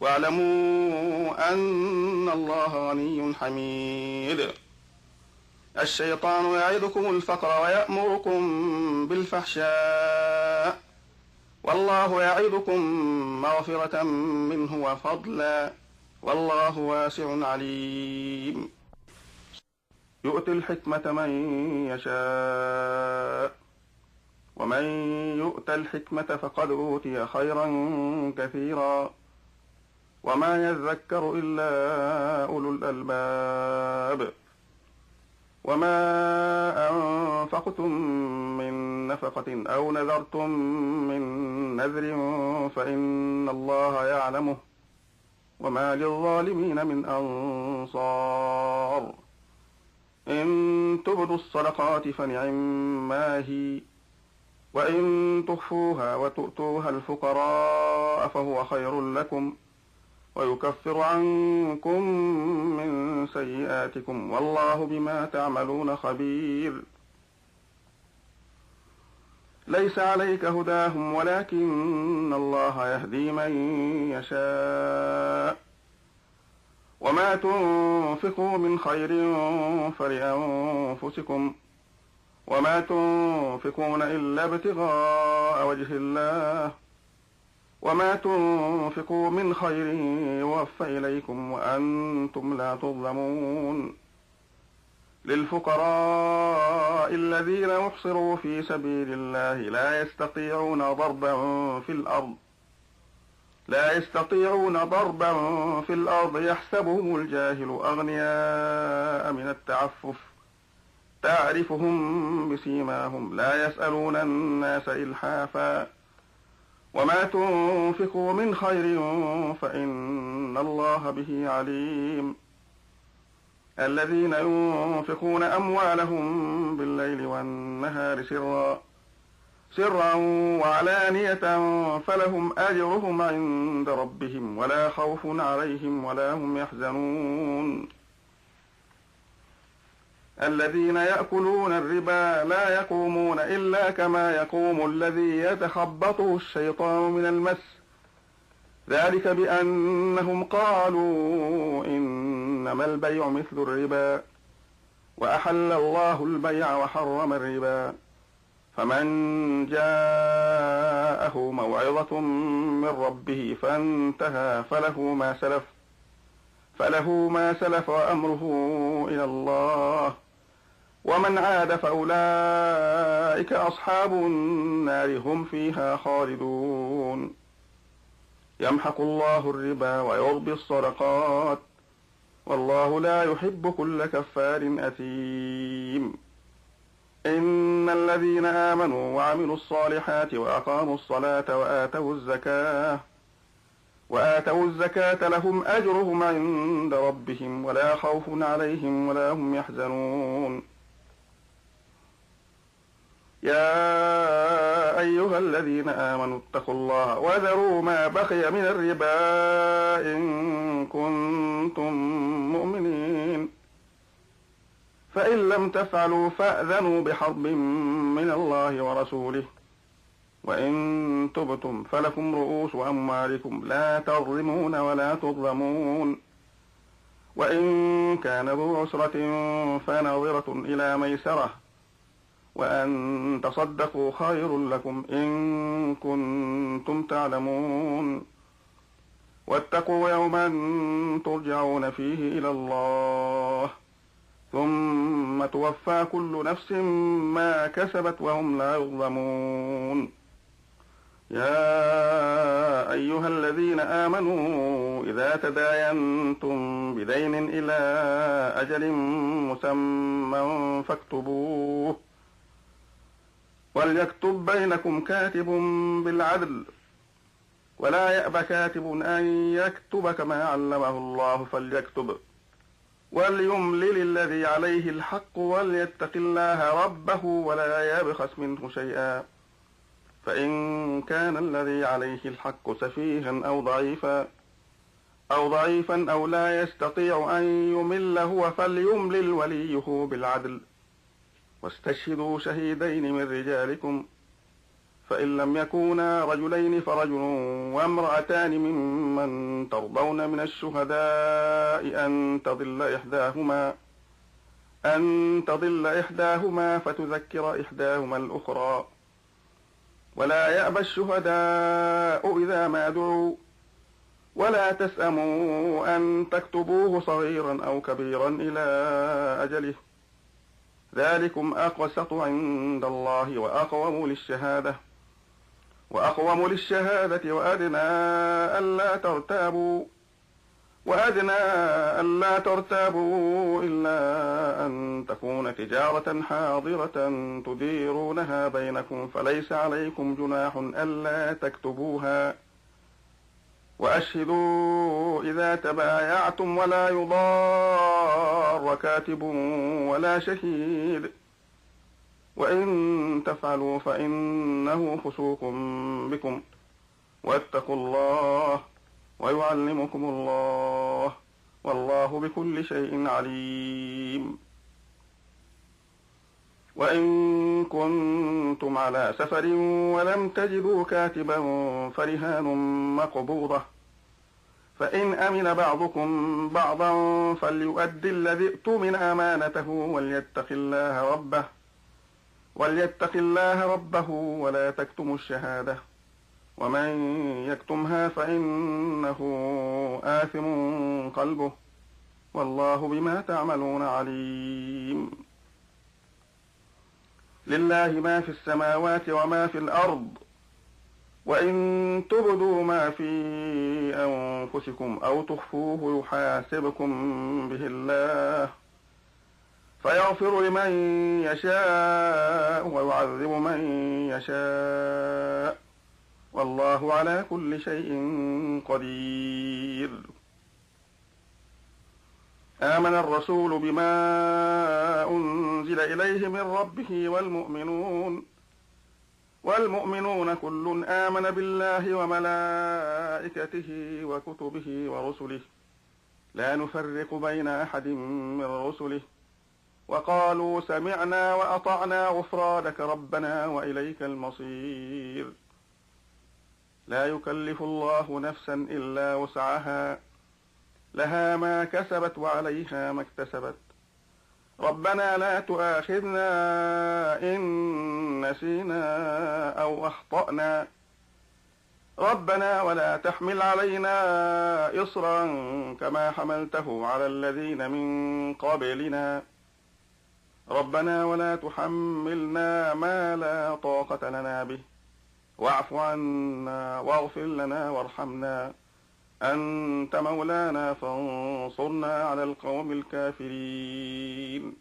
واعلموا أن الله غني حميد. الشيطان يعدكم الفقر ويأمركم بالفحشاء والله يعدكم مغفرة منه وفضلا والله واسع عليم. يؤتي الحكمة من يشاء ومن يؤت الحكمة فقد أوتي خيرا كثيرا وما يذكر إلا أولو الألباب. وما أنفقتم من نفقة أو نذرتم من نذر فإن الله يعلمه وما للظالمين من أنصار. إن تبدوا الصدقات فنعما هي وإن تخفوها وتؤتوها الفقراء فهو خير لكم ويكفر عنكم من سيئاتكم والله بما تعملون خبير. ليس عليك هداهم ولكن الله يهدي من يشاء وما تنفقوا من خير فلأنفسكم وما تنفقون إلا ابتغاء وجه الله وما تنفقوا من خير يوفى إليكم وأنتم لا تظلمون. للفقراء الذين يحصروا في سبيل الله لا يستطيعون ضربا في الأرض يحسبهم الجاهل أغنياء من التعفف تعرفهم بسيماهم لا يسألون الناس إلحافا وما تنفقوا من خير فإن الله به عليم. الذين ينفقون أموالهم بالليل والنهار سرا وعلانية فلهم أجرهم عند ربهم ولا خوف عليهم ولا هم يحزنون. الذين يأكلون الربا لا يقومون إلا كما يقوم الذي يتخبطه الشيطان من المس، ذلك بأنهم قالوا إنما البيع مثل الربا وأحل الله البيع وحرم الربا. فمن جاءه موعظة من ربه فانتهى فله ما سلف وأمره إلى الله، ومن عاد فأولئك أصحاب النار هم فيها خالدون. يمحق الله الربا ويربي الصدقات والله لا يحب كل كفار أثيم. إن الذين آمنوا وعملوا الصالحات وأقاموا الصلاة وآتوا الزكاة لهم أجرهم عند ربهم ولا خوف عليهم ولا هم يحزنون. يا أيها الذين آمنوا اتقوا الله وذروا ما بقي من الربا إن كنتم مؤمنين، فإن لم تفعلوا فأذنوا بحرب من الله ورسوله، وإن تبتم فلكم رؤوس أموالكم لا تظلمون ولا تظلمون، وإن كان ذو عسرة فنظرة إلى ميسرة، وأن تصدقوا خير لكم إن كنتم تعلمون. واتقوا يوما ترجعون فيه إلى الله ثم توفى كل نفس ما كسبت وهم لا يظلمون. يا أيها الذين آمنوا إذا تداينتم بدين إلى أجل مسمى فاكتبوه، وليكتب بينكم كاتب بالعدل، ولا يأب كاتب أن يكتب كما علمه الله فليكتب، وليملل الذي عليه الحق وليتق الله ربه ولا يبخس منه شيئا، فإن كان الذي عليه الحق سفيها أو ضعيفا أو لا يستطيع أن يمل هو فليملل وليه بالعدل، واستشهدوا شهيدين من رجالكم، فإن لم يكونا رجلين فرجل وامرأتان ممن ترضون من الشهداء أن تضل إحداهما فتذكر إحداهما الأخرى، ولا يأبى الشهداء إذا ما دعوا، ولا تسأموا أن تكتبوه صغيرا أو كبيرا إلى أجله، ذلكم أقسط عند الله وأقوم للشهادة وأدنى ألا ترتابوا إلا أن تكون تجارة حاضرة تديرونها بينكم فليس عليكم جناح ألا تكتبوها، وأشهدوا إذا تبايعتم ولا يضار كاتب ولا شهيد، وإن تفعلوا فإنه فسوق بكم، واتقوا الله ويعلمكم الله والله بكل شيء عليم. وإن كنتم على سفر ولم تجدوا كاتبا فرهان مقبوضة، فإن أمن بعضكم بعضا فليؤدي الذي ائتمن أمانته وليتق الله ربه ولا تكتموا الشهادة، ومن يكتمها فإنه آثم قلبه والله بما تعملون عليم. لله ما في السماوات وما في الأرض، وإن تبدوا ما في أنفسكم أو تخفوه يحاسبكم به الله، فيغفر لمن يشاء ويعذب من يشاء، والله على كل شيء قدير. آمن الرسول بما أنزل إليه من ربه والمؤمنون والمؤمنون كل آمن بالله وملائكته وكتبه ورسله لا نفرق بين أحد من رسله وقالوا سمعنا وأطعنا غفرانك ربنا وإليك المصير. لا يكلف الله نفسا إلا وسعها لها ما كسبت وعليها ما اكتسبت ربنا لا تؤاخذنا إن نسينا أو أخطأنا ربنا ولا تحمل علينا إصرا كما حملته على الذين من قبلنا ربنا ولا تحملنا ما لا طاقة لنا به واعف عنا واغفر لنا وارحمنا أنت مولانا فانصرنا على القوم الكافرين.